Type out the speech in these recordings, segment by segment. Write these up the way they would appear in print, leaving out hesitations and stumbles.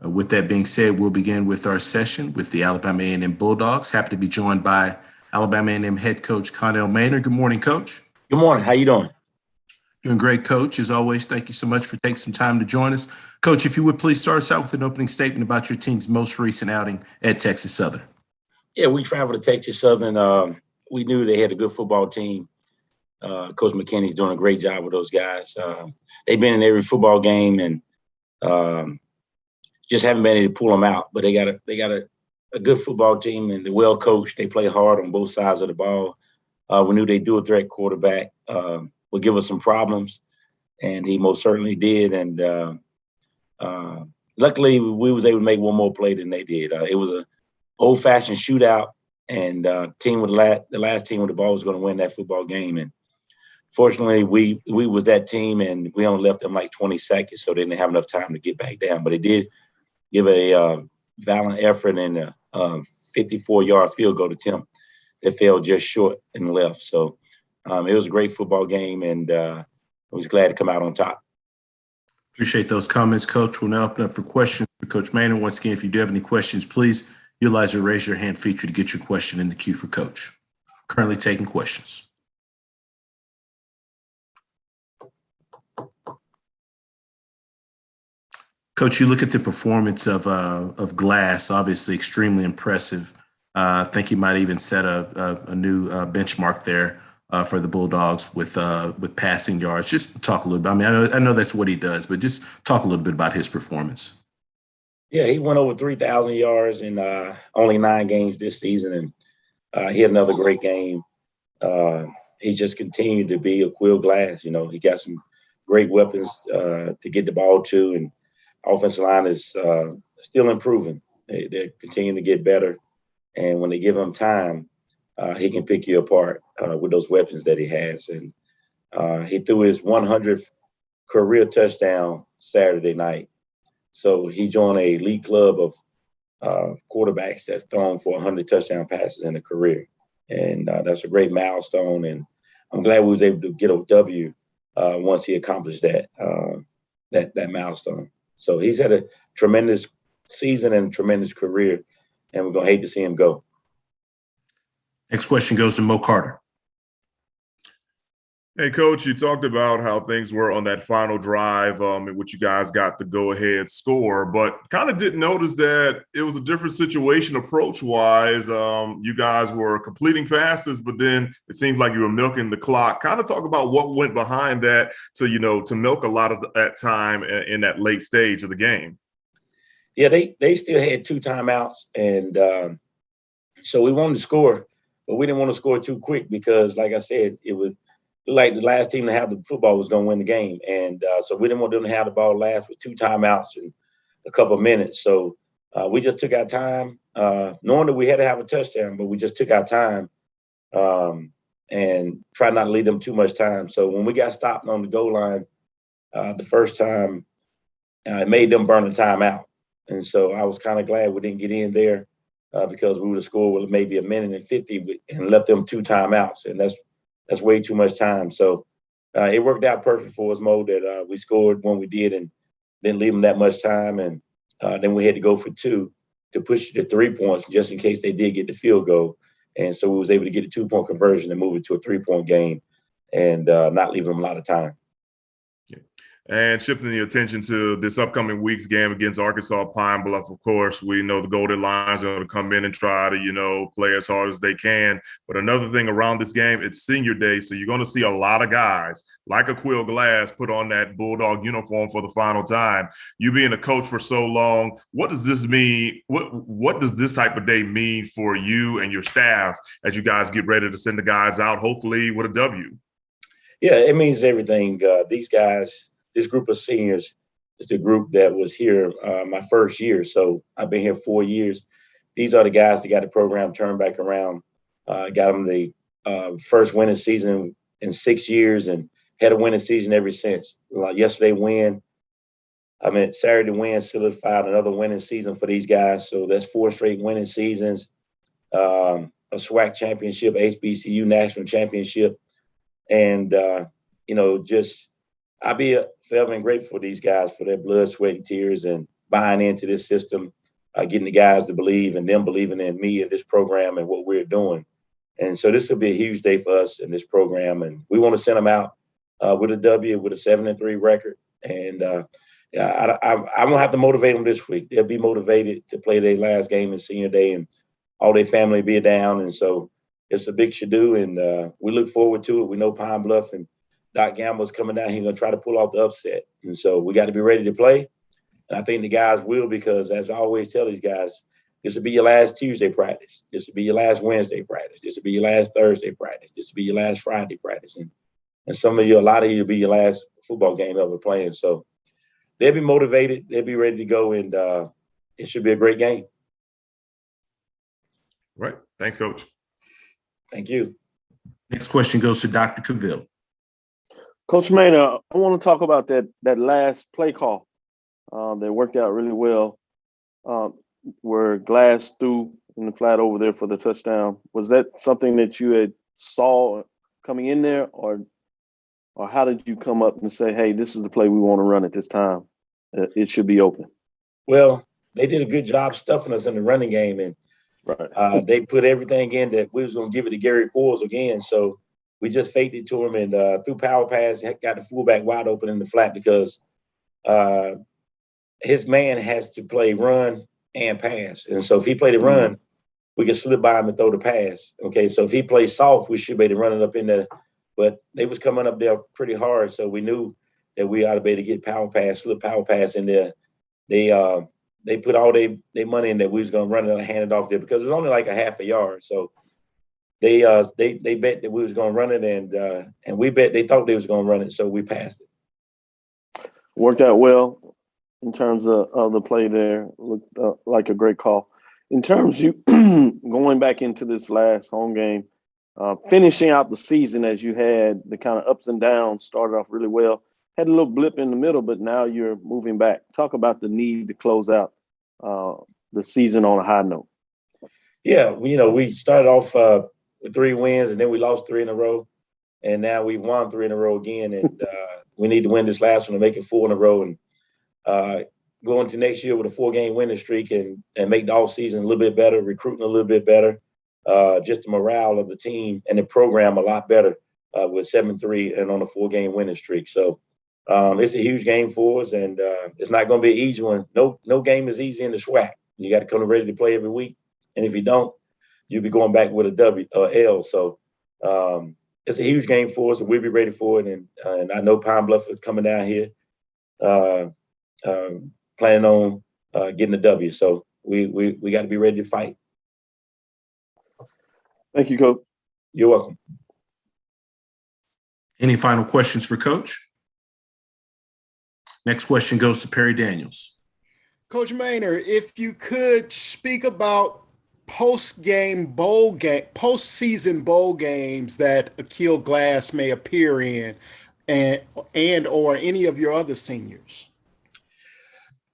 With that being said, we'll begin with our session with the Alabama A&M Bulldogs. Happy to be joined by Alabama A&M head coach Connell Maynor. Good morning, Coach. Good morning. How you doing? Doing great, Coach. As always, thank you so much for taking some time to join us. Coach, if you would please start us out with an opening statement about your team's most recent outing at Texas Southern. Yeah, we traveled to Texas Southern. We knew they had a good football team. Coach McKinney's doing a great job with those guys. They've been in every football game and just haven't been able to pull them out. But they got a good football team, and they're well coached. They play hard on both sides of the ball. We knew they'd do a threat quarterback. Would give us some problems, and he most certainly did. And luckily, we was able to make one more play than they did. It was an old-fashioned shootout, and the last team with the ball was going to win that football game. And fortunately, we was that team, and we only left them like 20 seconds, so they didn't have enough time to get back down. But they did give a valiant effort and a 54-yard field goal attempt that fell just short and left. So it was a great football game, and I was glad to come out on top. Appreciate those comments, Coach. We'll now open up for questions for Coach Maynor. Once again, if you do have any questions, please utilize the raise your hand feature to get your question in the queue for Coach. Currently taking questions. Coach, you look at the performance of Glass, obviously extremely impressive. I think he might even set a new benchmark there for the Bulldogs with passing yards. Just talk a little bit. I mean, I know that's what he does, but just talk a little bit about his performance. Yeah, he went over 3,000 yards in only 9 games this season, and he had another great game. He just continued to be a Quill Glass. You know, he got some great weapons to get the ball to, and offensive line is still improving. They're continuing to get better, and when they give him time, he can pick you apart with those weapons that he has. And he threw his 100th career touchdown Saturday night. So he joined a elite club of quarterbacks that's thrown for 100 touchdown passes in a career. And that's a great milestone. And I'm glad we was able to get a W once he accomplished that milestone. So he's had a tremendous season and a tremendous career, and we're going to hate to see him go. Next question goes to Mo Carter. Hey, Coach, you talked about how things were on that final drive in which you guys got the go-ahead score, but kind of didn't notice that it was a different situation approach-wise. You guys were completing passes, but then it seems like you were milking the clock. Kind of talk about what went behind that to milk a lot of that time in that late stage of the game. Yeah, they still had 2 timeouts, and so we wanted to score, but we didn't want to score too quick because, like I said, it was like the last team to have the football was going to win the game. And so we didn't want them to have the ball last with 2 timeouts in a couple of minutes. So we just took our time, knowing that we had to have a touchdown, but we just took our time and tried not to leave them too much time. So when we got stopped on the goal line the first time, it made them burn the timeout. And so I was kind of glad we didn't get in there because we would have scored with maybe 1:50 and left them 2 timeouts. And that's way too much time. So it worked out perfect for us, Mo, that we scored when we did and didn't leave them that much time. And then we had to go for 2 to push it to 3 points just in case they did get the field goal. And so we was able to get a 2-point conversion and move it to a 3-point game and not leave them a lot of time. And shifting the attention to this upcoming week's game against Arkansas Pine Bluff, of course, we know the Golden Lions are going to come in and try to, play as hard as they can. But another thing around this game, it's senior day, so you're going to see a lot of guys like a Quill Glass put on that Bulldog uniform for the final time. You being a coach for so long, what does this mean? What does this type of day mean for you and your staff as you guys get ready to send the guys out, hopefully with a W? Yeah, it means everything. These guys, this group of seniors is the group that was here my first year. So I've been here 4 years. These are the guys that got the program turned back around, got them the first winning season in 6 years and had a winning season ever since. Saturday win solidified another winning season for these guys. So that's 4 straight winning seasons, a SWAC championship, HBCU national championship. And, I be forever and grateful for these guys for their blood, sweat, and tears. And buying into this system, getting the guys to believe and them believing in me and this program and what we're doing. And so this will be a huge day for us in this program. And we want to send them out with a W, with a 7-3 record. And I won't have to motivate them this week. They'll be motivated to play their last game in senior day, and all their family be down. And so it's a big to-do, and we look forward to it. We know Pine Bluff and Doc Gamble's coming down here going to try to pull off the upset. And so we got to be ready to play. And I think the guys will, because as I always tell these guys, this will be your last Tuesday practice. This will be your last Wednesday practice. This will be your last Thursday practice. This will be your last Friday practice. And some of you, a lot of you will be your last football game ever playing. So they'll be motivated. They'll be ready to go, and it should be a great game. Right. Thanks, Coach. Thank you. Next question goes to Dr. Cavill. Coach Maynor, I want to talk about that last play call. That worked out really well. Where Glass threw in the flat over there for the touchdown. Was that something that you had saw coming in there, or how did you come up and say, hey, this is the play we want to run at this time? It should be open. Well, they did a good job stuffing us in the running game, and right. They put everything in that we was going to give it to Gary Quarles again. So we just faked it to him and threw power pass, got the fullback wide open in the flat, because his man has to play run and pass. And so if he played the run, we could slip by him and throw the pass. Okay, so if he plays soft, we should be able to run it up in there. But they was coming up there pretty hard, so we knew that we ought to be able to get power pass, slip power pass in there. They put all their money in that we was going to run it and hand it off there, because it was only like a half a yard. So they bet that we was going to run it, and we bet they thought they was going to run it, so we passed it. Worked out well in terms of the play there. Looked like a great call. In terms of you going back into this last home game, finishing out the season as you had the kind of ups and downs, started off really well, had a little blip in the middle, but now you're moving back. Talk about the need to close out the season on a high note. Yeah, we started off with 3 wins, and then we lost 3 in a row, and now we've won 3 in a row again, and we need to win this last one to make it 4 in a row, and go into next year with a 4-game winning streak and make the offseason a little bit better, recruiting a little bit better, just the morale of the team and the program a lot better with 7-3 and on a 4-game winning streak. So it's a huge game for us, and it's not going to be an easy one. No game is easy in the SWAC. You got to come ready to play every week, and if you don't, you'll be going back with a W or L. So it's a huge game for us, and we'll be ready for it. And I know Pine Bluff is coming down here. Planning on getting a W. So we got to be ready to fight. Thank you, Coach. You're welcome. Any final questions for Coach? Next question goes to Perry Daniels. Coach Maynor, if you could speak about postseason bowl games that Akil Glass may appear in, and or any of your other seniors.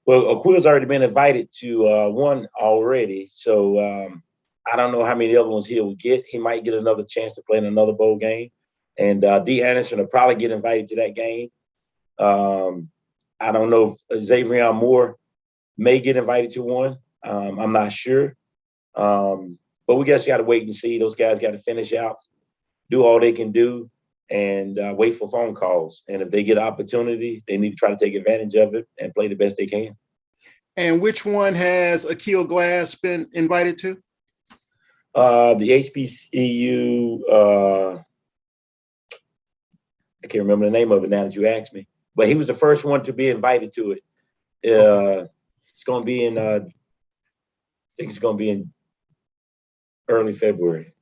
Well, Aquil's already been invited to one already, so I don't know how many other ones he will get. He might get another chance to play in another bowl game, and D. Anderson will probably get invited to that game. I don't know if Xavier Moore may get invited to one. I'm not sure, but we just got to wait and see. Those guys got to finish out, do all they can do, and wait for phone calls. And if they get an opportunity, they need to try to take advantage of it and play the best they can. And which one has Akil Glass been invited to? The HBCU, I can't remember the name of it now that you asked me, but he was the first one to be invited to it. Okay. It's going to be in, I think it's going to be in early February.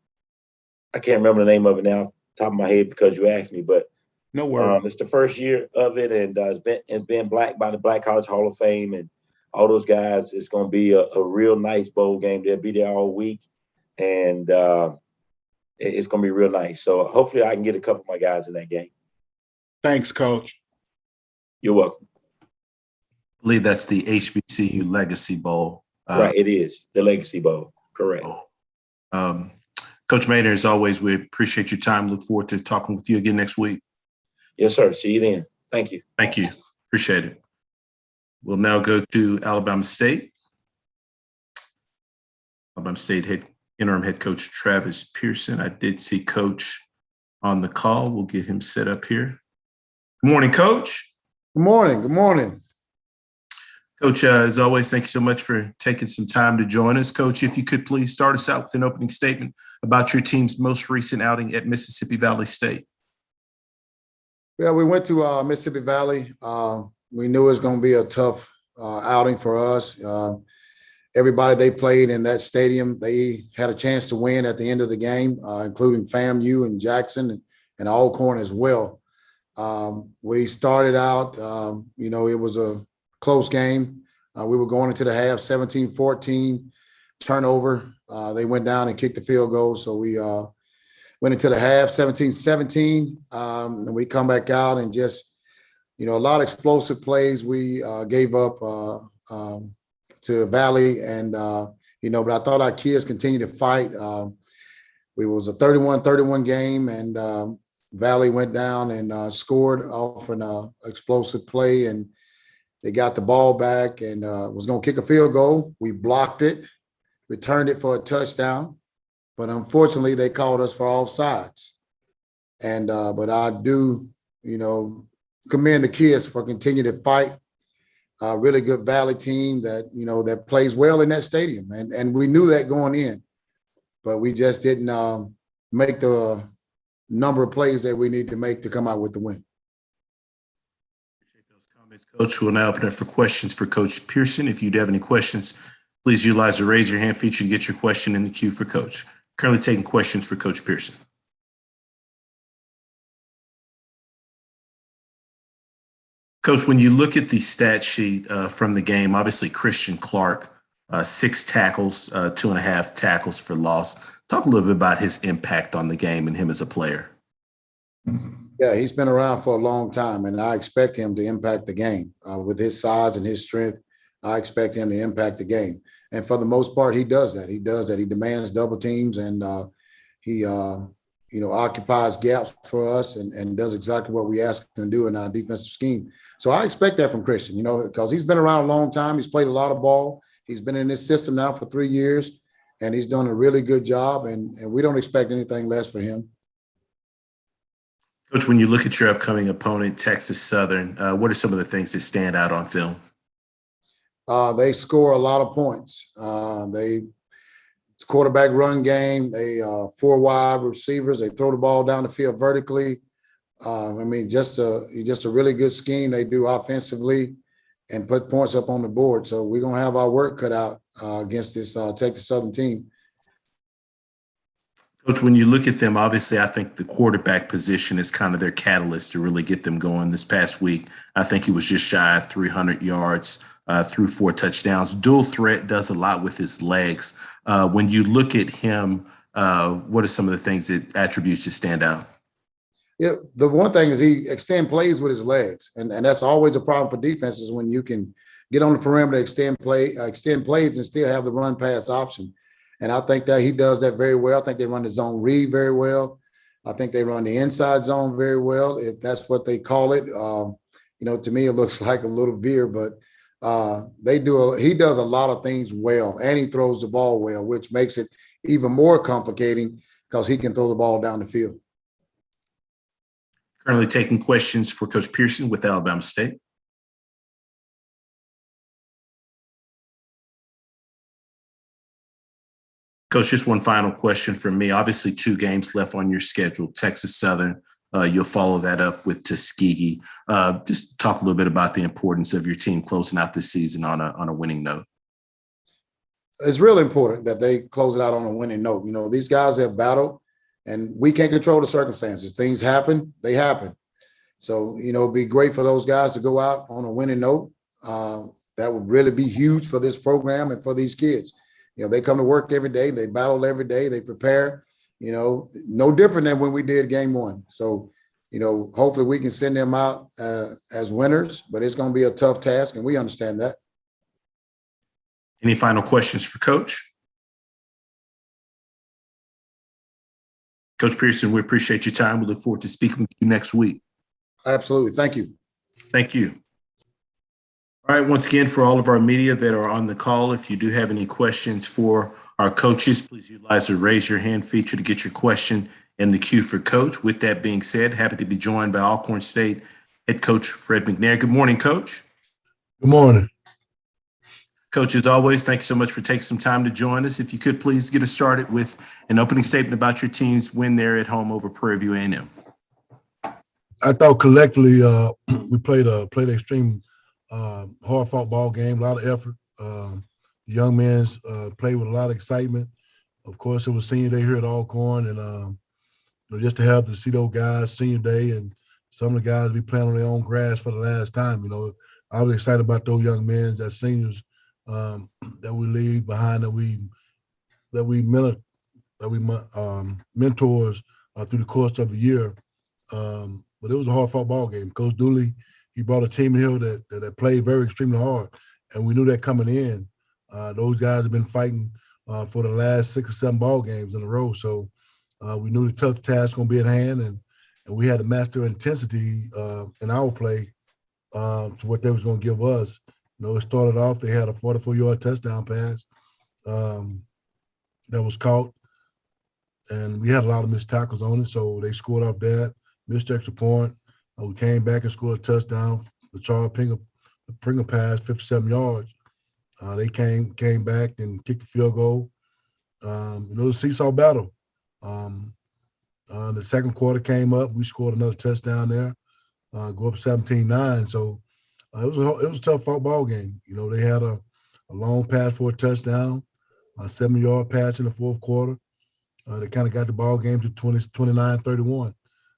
I can't remember the name of it now, top of my head, because you asked me, but no worries. It's the first year of it, and it's been black by the Black College Hall of Fame and all those guys. It's going to be a real nice bowl game. They'll be there all week, and it's going to be real nice. So hopefully I can get a couple of my guys in that game. Thanks, Coach. You're welcome. I believe that's the HBCU Legacy Bowl. Right, it is the Legacy Bowl. Correct. Coach Maynor, as always, we appreciate your time. Look forward to talking with you again next week. Yes, sir. See you then. Thank you. Thank you. Appreciate it. We'll now go to Alabama State. Alabama State interim head coach Travis Pearson. I did see Coach on the call. We'll get him set up here. Good morning, Coach. Good morning. Good morning. Coach, as always, thank you so much for taking some time to join us. Coach, if you could please start us out with an opening statement about your team's most recent outing at Mississippi Valley State. Yeah, we went to Mississippi Valley. We knew it was going to be a tough outing for us. Everybody they played in that stadium, they had a chance to win at the end of the game, including FAMU and Jackson and Alcorn as well. We started out, it was a close game. We were going into the half 17-14 turnover. They went down and kicked the field goal. So we went into the half 17-17. And we come back out and just, a lot of explosive plays we gave up to Valley. And, but I thought our kids continued to fight. It was a 31-31 game, and Valley went down and scored off an explosive play, and they got the ball back and was going to kick a field goal. We blocked it, returned it for a touchdown, but unfortunately they called us for offsides. And but I do, commend the kids for continuing to fight. A really good Valley team that that plays well in that stadium, and we knew that going in, but we just didn't make the number of plays that we need to make to come out with the win. Coach, we'll now open it for questions for Coach Pearson. If you do have any questions, please utilize the raise your hand feature to get your question in the queue for Coach. Currently taking questions for Coach Pearson. Coach, when you look at the stat sheet from the game, obviously Christian Clark, 6 tackles, 2.5 tackles for loss. Talk a little bit about his impact on the game and him as a player. Yeah, he's been around for a long time, and I expect him to impact the game. With his size and his strength, I expect him to impact the game. And for the most part, he does that. He demands double teams, and he occupies gaps for us and does exactly what we ask him to do in our defensive scheme. So I expect that from Christian, because he's been around a long time. He's played a lot of ball. He's been in this system now for 3 years, and he's done a really good job, and we don't expect anything less for him. Coach, when you look at your upcoming opponent, Texas Southern, what are some of the things that stand out on film? They score a lot of points. It's quarterback run game. They 4 wide receivers. They throw the ball down the field vertically. Just a really good scheme they do offensively and put points up on the board. So we're going to have our work cut out against this Texas Southern team. Coach, when you look at them, obviously, I think the quarterback position is kind of their catalyst to really get them going. This past week, I think he was just shy of 300 yards, threw 4 touchdowns. Dual threat does a lot with his legs. When you look at him, what are some of the things attributes that stand out? Yeah, the one thing is he extend plays with his legs, and that's always a problem for defenses when you can get on the perimeter, extend plays, and still have the run pass option. And I think that he does that very well. I think they run the zone read very well. I think they run the inside zone very well, if that's what they call it. To me, it looks like a little veer, but he does a lot of things well, and he throws the ball well, which makes it even more complicating because he can throw the ball down the field. Currently taking questions for Coach Pearson with Alabama State. Coach, just one final question from me. Obviously, 2 games left on your schedule. Texas Southern, you'll follow that up with Tuskegee. Just talk a little bit about the importance of your team closing out this season on a winning note. It's really important that they close it out on a winning note. These guys have battled, and we can't control the circumstances. Things happen, they happen. So, it'd be great for those guys to go out on a winning note. That would really be huge for this program and for these kids. They come to work every day. They battle every day. They prepare, no different than when we did game 1. So, hopefully we can send them out as winners, but it's going to be a tough task, and we understand that. Any final questions for Coach? Coach Pearson, we appreciate your time. We look forward to speaking with you next week. Absolutely. Thank you. Thank you. All right, once again, for all of our media that are on the call, if you do have any questions for our coaches, please utilize the raise your hand feature to get your question in the queue for coach. With that being said, happy to be joined by Alcorn State head coach Fred McNair. Good morning, Coach. Good morning. Coach, as always, thank you so much for taking some time to join us. If you could please get us started with an opening statement about your team's win there at home over Prairie View A&M. I thought collectively we played an extreme hard-fought ball game, a lot of effort. The young men played with a lot of excitement. Of course, it was senior day here at Alcorn, and just to have to see those guys senior day and some of the guys be playing on their own grass for the last time. I was excited about those young men, that seniors that we leave behind, that we mentors through the course of a year. But it was a hard-fought ball game. Coach Dooley, he brought a team here that played very extremely hard, and we knew that coming in. Those guys have been fighting for the last 6 or 7 ball games in a row, so we knew the tough task going to be at hand, and we had to master intensity in our play to what they was going to give us. It started off, they had a 44-yard touchdown pass that was caught, and we had a lot of missed tackles on it, so they scored off that, missed extra point. We came back and scored a touchdown. The Charles Pringle pass, 57 yards. They came back and kicked the field goal. The seesaw battle. The second quarter came up. We scored another touchdown there, go up 17-9. So it was a tough ball game. They had a long pass for a touchdown, a 7-yard pass in the fourth quarter. They kind of got the ball game to 29-31.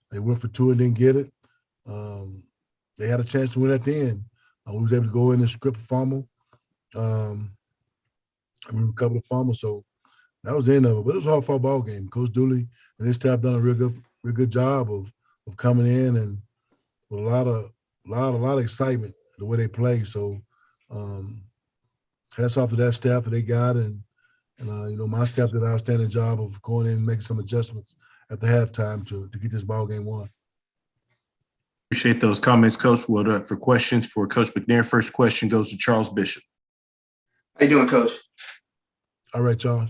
They went for 2 and didn't get it. They had a chance to win at the end. We was able to go in and script a fumble. And we recovered the fumble. So that was the end of it. But it was a hard-fought ball game. Coach Dooley and his staff done a real good job of coming in and with a lot of excitement the way they play. So hats off to that staff that they got, and my staff did an outstanding job of going in and making some adjustments at the halftime to get this ball game won. Appreciate those comments, Coach. We'll for questions for Coach McNair. First question goes to Charles Bishop. How you doing, Coach? All right, Charles.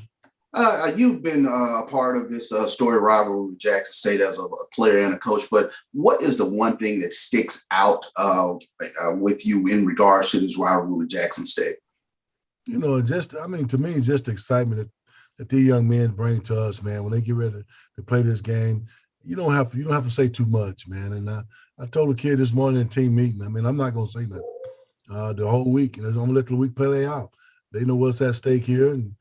You've been a part of this story rivalry with Jackson State as a player and a coach, but what is the one thing that sticks out with you in regards to this rivalry with Jackson State? To me, just the excitement that these young men bring to us, man. When they get ready to play this game, you don't have to say too much, man. And I told the kid this morning in team meeting, I'm not going to say nothing the whole week. And I'm going to let the week play out. They know what's at stake here, and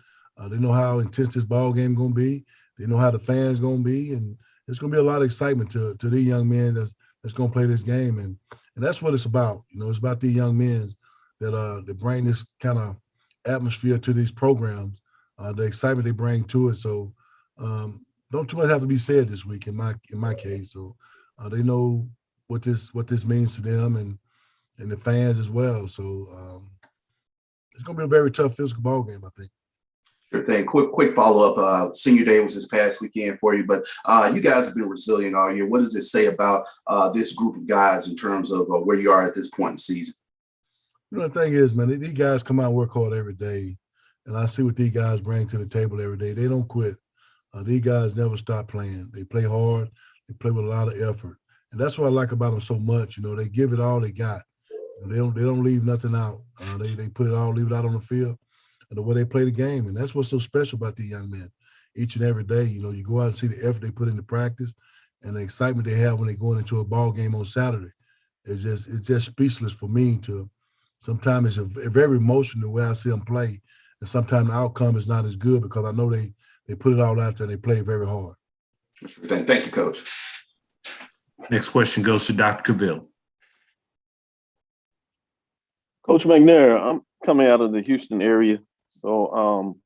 they know how intense this ball game going to be. They know how the fans going to be, and there's going to be a lot of excitement to these young men that's going to play this game. And that's what it's about. It's about these young men that bring this kind of atmosphere to these programs, the excitement they bring to it. So don't too much have to be said this week in my case. So they know what this means to them and the fans as well. So it's going to be a very tough physical ball game, I think. Sure thing. Quick follow-up. Senior day was this past weekend for you, but you guys have been resilient all year. What does it say about this group of guys in terms of where you are at this point in the season? The thing is, man, these guys come out and work hard every day, and I see what these guys bring to the table every day. They don't quit. These guys never stop playing. They play hard. They play with a lot of effort, and that's what I like about them so much. They give it all they got. They don't leave nothing out. They put it all, leave it out on the field, and the way they play the game. And that's what's so special about these young men. Each and every day, you go out and see the effort they put into practice and the excitement they have when they're going into a ball game on Saturday. It's just speechless for me to sometimes it's very emotional the way I see them play. And sometimes the outcome is not as good because I know they put it all out there and they play very hard. Thank you, Coach. Next question goes to Dr. Cavill. Coach McNair, I'm coming out of the Houston area, so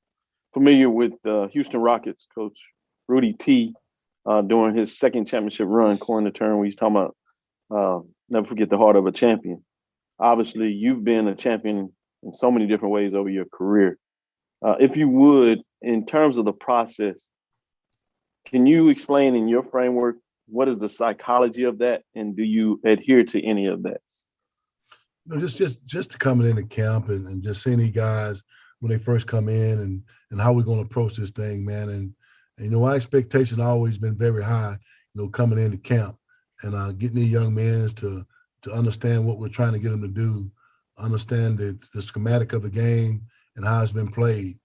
familiar with Houston Rockets. Coach Rudy T. During his second championship run, coined the term where he's talking about never forget the heart of a champion. Obviously, you've been a champion in so many different ways over your career. If you would, in terms of the process, can you explain in your framework what is the psychology of that, and do you adhere to any of that? just to coming into camp and just seeing these guys when they first come in and how we're going to approach this thing, man. And our expectation always been very high, coming into camp and getting these young men to understand what we're trying to get them to do, understand the schematic of the game and how it's been played,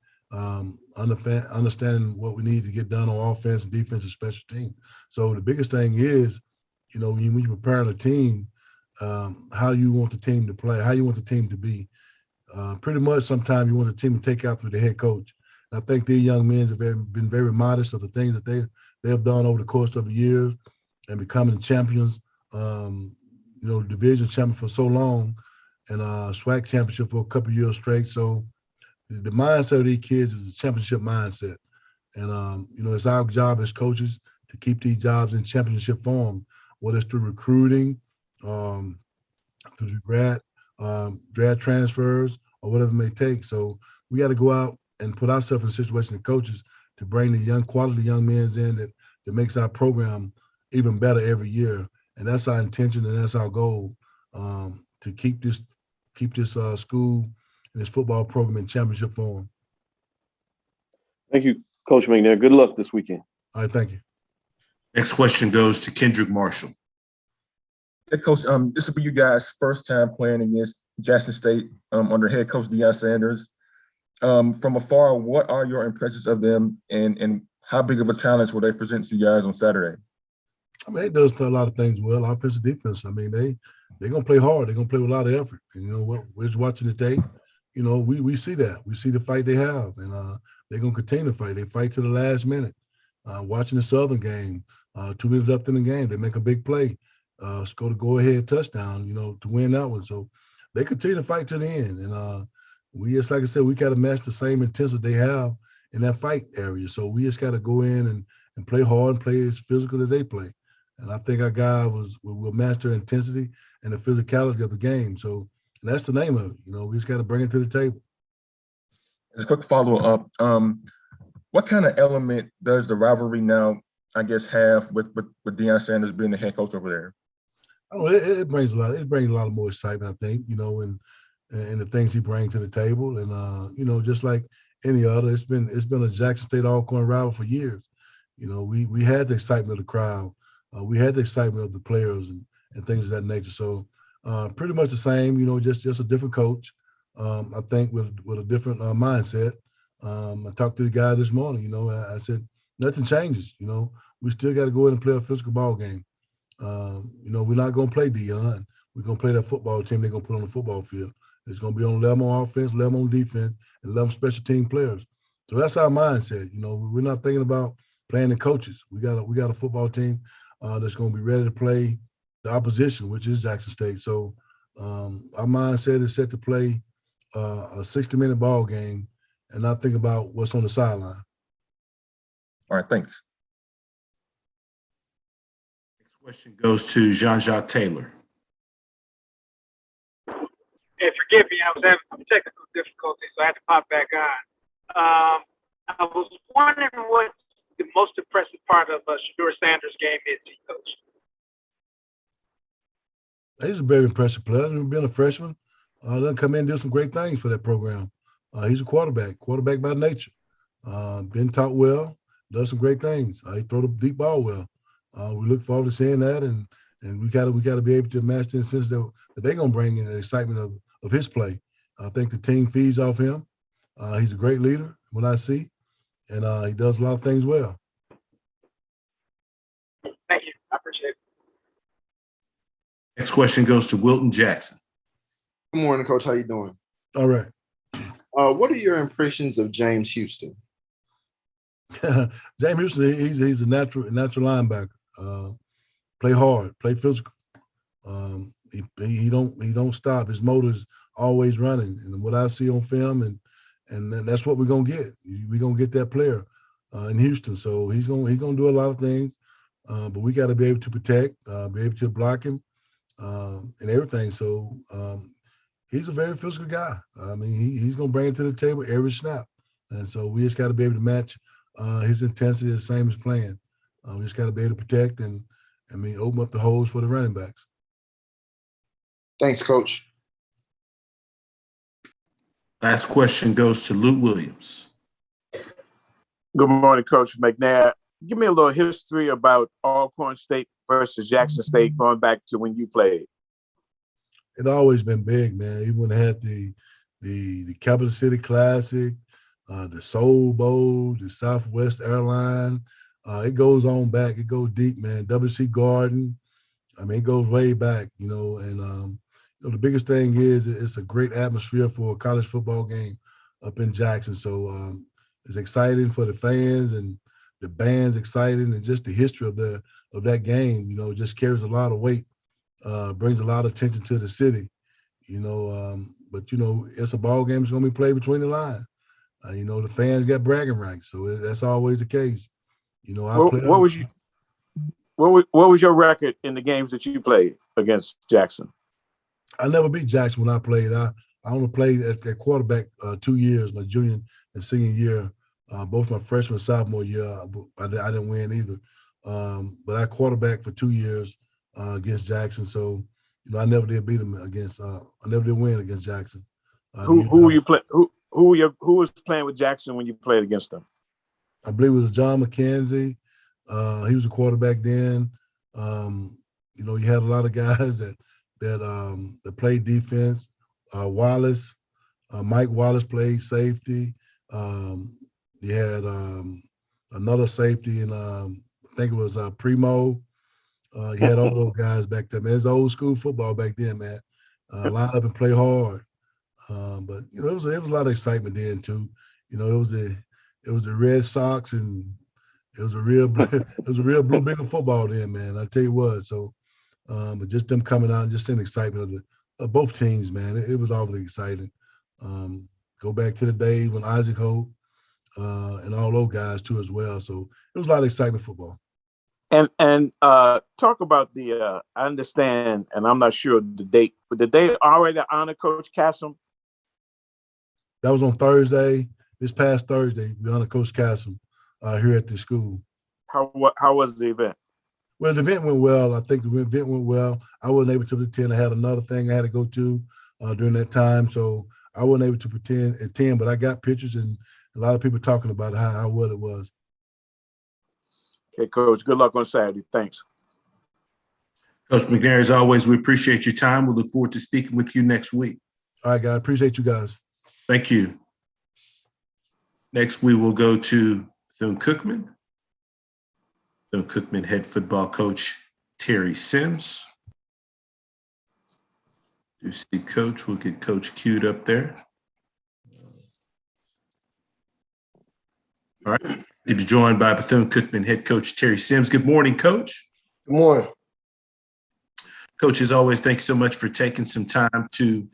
understanding what we need to get done on offense and defense and special teams. So the biggest thing is, when you're preparing a team, how you want the team to play, how you want the team to be. Pretty much sometimes you want the team to take after the head coach. And I think these young men have been very modest of the things that they have done over the course of the years and becoming champions, division champion for so long and SWAC championship for a couple of years straight. So the mindset of these kids is a championship mindset. And, it's our job as coaches to keep these jobs in championship form, whether it's through recruiting, through grad transfers or whatever it may take. So we got to go out and put ourselves in a situation as coaches to bring the quality young men in that makes our program even better every year. And that's our intention and that's our goal, to keep this school and this football program in championship form. Thank you, Coach McNair. Good luck this weekend. All right, thank you. Next question goes to Kendrick Marshall. Hey, Coach, this will be you guys' first time playing against Jackson State under head coach Deion Sanders. From afar, what are your impressions of them and how big of a challenge will they present to you guys on Saturday? I mean, it does a lot of things well, offensive, defense. I mean, they're going to play hard. They're going to play with a lot of effort. And, we're just watching the tape. We see that. We see the fight they have. And they're going to continue to fight. They fight to the last minute. Watching the Southern game, 2 minutes left in the game, they make a big play. Score the go-ahead touchdown, to win that one. So they continue to fight to the end. And we just, like I said, we got to match the same intensity they have in that fight area. So we just got to go in and play hard and play as physical as they play. And I think our guy will match their intensity and the physicality of the game. So that's the name of it. We just got to bring it to the table. As a quick follow-up, what kind of element does the rivalry now, I guess, have with Deion Sanders being the head coach over there? It brings a lot. It brings a lot more excitement, I think. And the things he brings to the table, and just like any other, it's been a Jackson State Alcorn rival for years. We had the excitement of the crowd, we had the excitement of the players and things of that nature. So pretty much the same. Just a different coach. I think with a different mindset. I talked to the guy this morning. I said nothing changes. We still got to go in and play a physical ball game. We're not going to play Deion. We're going to play that football team they're going to put on the football field. It's going to be on 11 on offense, 11 on defense, and 11 special team players. So that's our mindset. We're not thinking about playing the coaches. We got a football team that's going to be ready to play the opposition, which is Jackson State. So our mindset is set to play a 60-minute ball game and not think about what's on the sideline. All right, thanks. Next question goes to Jean-Jacques Taylor. And forgive me, I was having some technical difficulties, so I had to pop back on. I was wondering what the most impressive part of Shedeur Sanders' game is, Coach. He's a very impressive player. He's been a freshman. Done come in and do some great things for that program. He's a quarterback by nature. Been taught well, does some great things. He throw the deep ball well. We look forward to seeing that, and we got to be able to match the sense that they're gonna bring in the excitement of his play. I think the team feeds off him. He's a great leader, what I see, and he does a lot of things well. Thank you. I appreciate it. Next question goes to Wilton Jackson. Good morning, Coach. How you doing? All right. What are your impressions of James Houston? James Houston, he's a natural linebacker. Play hard, play physical. He don't stop. His motor's always running. And what I see on film, and that's what we're gonna get. We're gonna get that player in Houston. So he's gonna do a lot of things, but we got to be able to protect, be able to block him, and everything. So he's a very physical guy. I mean, he's gonna bring it to the table every snap, and so we just got to be able to match his intensity the same as playing. We just got to be able to protect and open up the holes for the running backs. Thanks, Coach. Last question goes to Luke Williams. Good morning, Coach McNair. Give me a little history about Alcorn State versus Jackson State going back to when you played. It always been big, man. Even when they had the Capital City Classic, the Soul Bowl, the Southwest Airline. It goes on back. It goes deep, man. WC Garden. I mean, it goes way back, you know. And the biggest thing is it's a great atmosphere for a college football game up in Jackson. So it's exciting for the fans, and the band's exciting, and just the history of that game, you know, just carries a lot of weight, brings a lot of attention to the city, you know. But you know, it's a ball game. It's going to be played between the lines. You know, the fans got bragging rights, so that's always the case. You know, what was your record in the games that you played against Jackson? I never beat Jackson when I played. I only played at quarterback 2 years, my junior and senior year. Both my freshman and sophomore year, I didn't win either. But I quarterbacked for 2 years against Jackson. So, you know, I never did beat him against. I never did win against Jackson. Who were you playing? Who was playing with Jackson when you played against them? I believe it was John McKenzie. He was a quarterback then. You know, you had a lot of guys that played defense. Wallace, Mike Wallace played safety. You had another safety, and I think it was Primo. You had all those guys back then, man. It's old school football back then, man. Line up and play hard. But you know, it was a lot of excitement then too. You know, it was the Red Sox, and it was a real blue bigger football then, man. I tell you what. So, but just them coming out and just seeing excitement of both teams, man. It was always exciting. Go back to the days when Isaac Hope and all those guys too as well. So it was a lot of excitement football. And talk about the I understand, and I'm not sure the date, but did they already honor Coach Cassim? That was on Thursday. This past Thursday, we honored Coach Cassim here at the school. How was the event? Well, the event went well. I think the event went well. I wasn't able to attend. I had another thing I had to go to during that time, so I wasn't able to attend. But I got pictures and a lot of people talking about how well it was. Okay, Coach. Good luck on Saturday. Thanks. Coach McNair, as always, we appreciate your time. We look forward to speaking with you next week. All right, guys. Appreciate you guys. Thank you. Next, we will go to Bethune-Cookman. Bethune-Cookman head football coach Terry Sims. You see Coach, we'll get Coach queued up there. All right, to be joined by Bethune-Cookman head coach Terry Sims. Good morning, Coach. Good morning. Coach, as always, thank you so much for taking some time to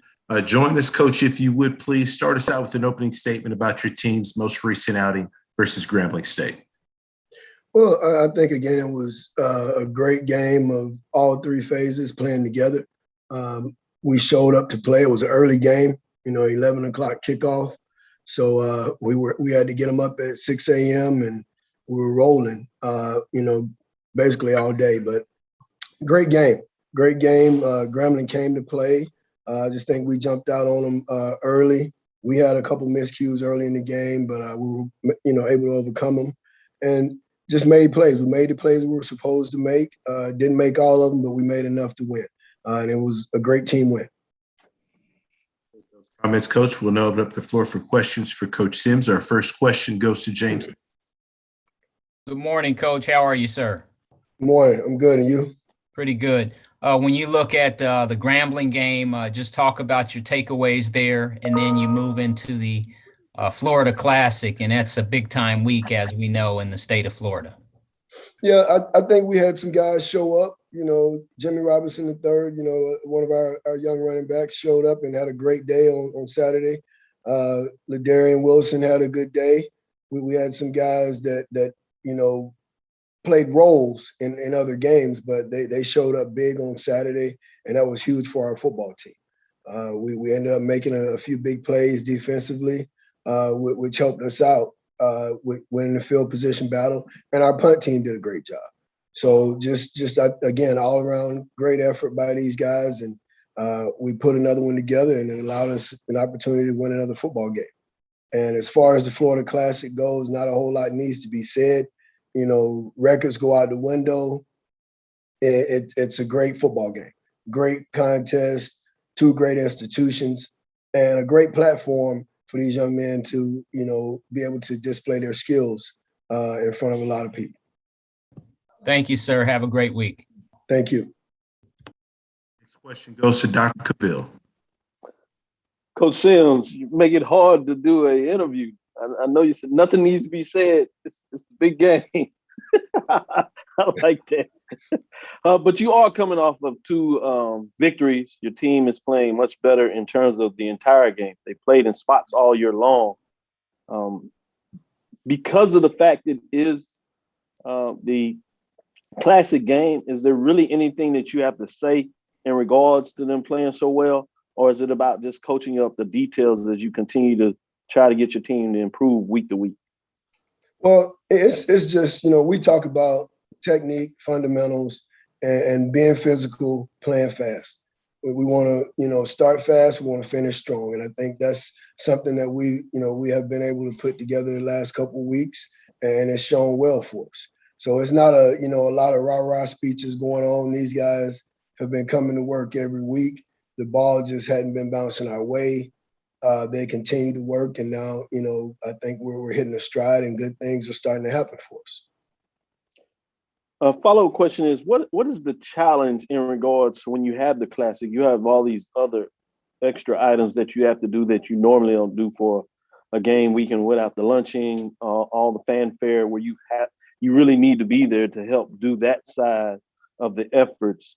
join us. Coach, if you would please start us out with an opening statement about your team's most recent outing versus Grambling State. Well, I think, again, it was a great game of all three phases playing together. We showed up to play. It was an early game, 11 o'clock kickoff. So we had to get them up at 6 a.m. and we were rolling, basically all day. But great game. Grambling came to play. I just think we jumped out on them early. We had a couple miscues early in the game, but we were, able to overcome them and just made plays. We made the plays we were supposed to make. Didn't make all of them, but we made enough to win. And it was a great team win. Comments, Coach. We'll now open up the floor for questions for Coach Sims. Our first question goes to James. Good morning, Coach. How are you, sir? Good morning. I'm good. And you? Pretty good. When you look at the Grambling game, just talk about your takeaways there, and then you move into the Florida Classic, and that's a big-time week, as we know, in the state of Florida. Yeah, I think we had some guys show up. Jimmy Robinson III, one of our young running backs showed up and had a great day on Saturday. Ladarian Wilson had a good day. We had some guys that played roles in other games, but they showed up big on Saturday, and that was huge for our football team. We ended up making a few big plays defensively, which helped us out with winning the field position battle, and our punt team did a great job. So just again, all around great effort by these guys, and we put another one together, and it allowed us an opportunity to win another football game. And as far as the Florida Classic goes, not a whole lot needs to be said. You know, records go out the window. It's a great football game, great contest, two great institutions, and a great platform for these young men to, you know, be able to display their skills in front of a lot of people. Thank you, sir. Have a great week. Thank you. Next question goes to Dr. Cavill. Coach Sims, you make it hard to do an interview. I know you said nothing needs to be said. It's the big game. I like that. But you are coming off of two victories. Your team is playing much better in terms of the entire game. They played in spots all year long. Because of the fact it is the classic game, is there really anything that you have to say in regards to them playing so well? Or is it about just coaching up the details as you continue to try to get your team to improve week to week? Well, it's just, you know, we talk about technique, fundamentals, and being physical, playing fast. We want to, you know, start fast. We want to finish strong. And I think that's something that we have been able to put together the last couple of weeks, and it's shown well for us. So it's not a lot of rah-rah speeches going on. These guys have been coming to work every week. The ball just hadn't been bouncing our way. They continue to work, and now, you know, I think we're hitting a stride, and good things are starting to happen for us. A follow-up question is, what is the challenge in regards to when you have the classic? You have all these other extra items that you have to do that you normally don't do for a game weekend without the lunching, all the fanfare where you really need to be there to help do that side of the efforts.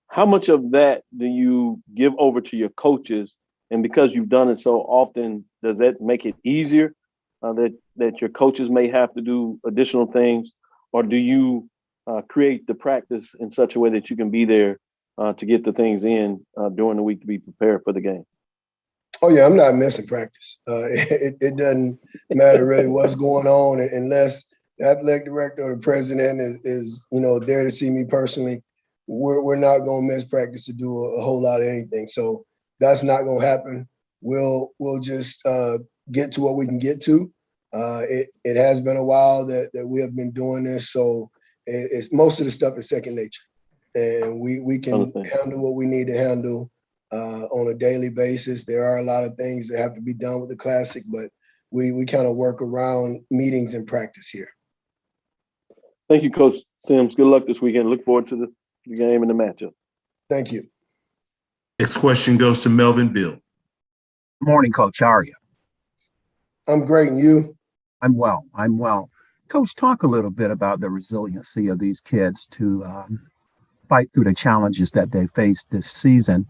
How much of that do you give over to your coaches? And because you've done it so often, does that make it easier that your coaches may have to do additional things? Or do you create the practice in such a way that you can be there to get the things in during the week to be prepared for the game? Oh, yeah, I'm not missing practice. It doesn't matter really what's going on unless the athletic director or the president is there to see me personally. We're not going to miss practice to do a whole lot of anything. So that's not going to happen. We'll just get to what we can get to. It has been a while that we have been doing this. So it's most of the stuff is second nature. And we can handle what we need to handle on a daily basis. There are a lot of things that have to be done with the Classic, but we kind of work around meetings and practice here. Thank you, Coach Sims. Good luck this weekend. Look forward to the game and the matchup. Thank you. Next question goes to Melvin Bill. Good morning, Coach. How are you? I'm great. And you? I'm well. Coach, talk a little bit about the resiliency of these kids to fight through the challenges that they faced this season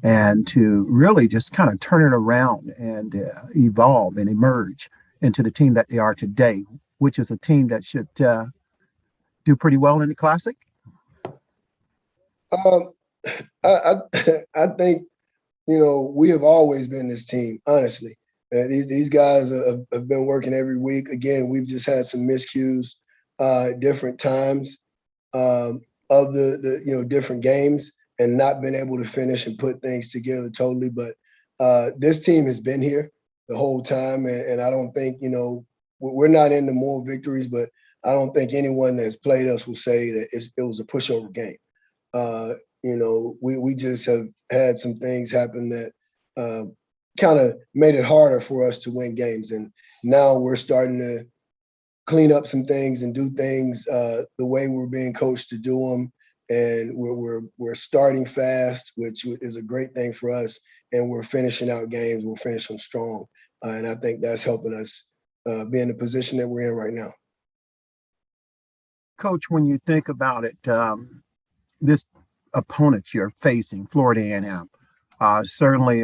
and to really just kind of turn it around and evolve and emerge into the team that they are today, which is a team that should do pretty well in the Classic? I think, we have always been this team, honestly. These guys have been working every week. Again, we've just had some miscues at different times of the different games and not been able to finish and put things together totally. But this team has been here the whole time, and I don't think, we're not into more victories, but I don't think anyone that's played us will say that it was a pushover game. We just have had some things happen that kind of made it harder for us to win games. And now we're starting to clean up some things and do things the way we're being coached to do them. And we're starting fast, which is a great thing for us. And we're finishing out games. We're finishing strong. And I think that's helping us be in the position that we're in right now. Coach, when you think about it, this opponent you're facing, Florida A&M, certainly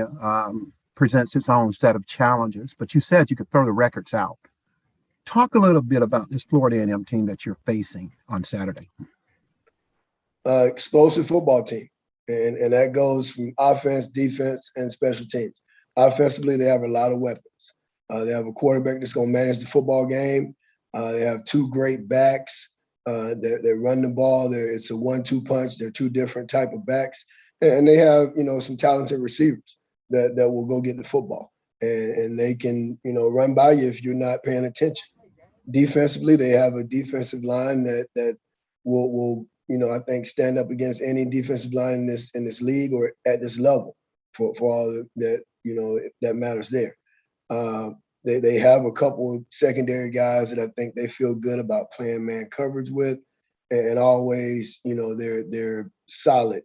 presents its own set of challenges, but you said you could throw the records out. Talk a little bit about this Florida A&M team that you're facing on Saturday. Explosive football team, and that goes from offense, defense, and special teams. Offensively, they have a lot of weapons. They have a quarterback that's going to manage the football game. They have two great backs. They run the ball. It's a 1-2 punch. They're two different type of backs. and they have, some talented receivers that will go get the football, and they can, run by you if you're not paying attention. Defensively, they have a defensive line that will I think stand up against any defensive line in this league or at this level for all that that matters there. They have a couple of secondary guys that I think they feel good about playing man coverage with, and always they're solid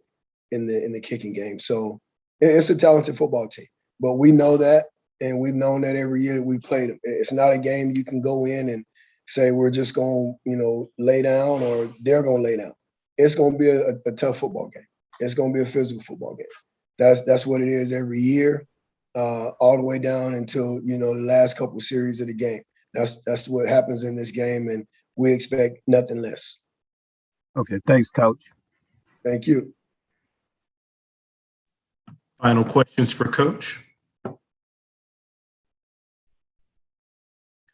in the kicking game. So it's a talented football team, but we know that, and we've known that every year that we played them. It's not a game you can go in and say we're just going to lay down or they're going to lay down. It's going to be a tough football game. It's going to be a physical football game. That's what it is every year, all the way down until the last couple series of the game. That's what happens in this game, and we expect nothing less. Okay, thanks, Coach. Thank you. Final questions for Coach? Coach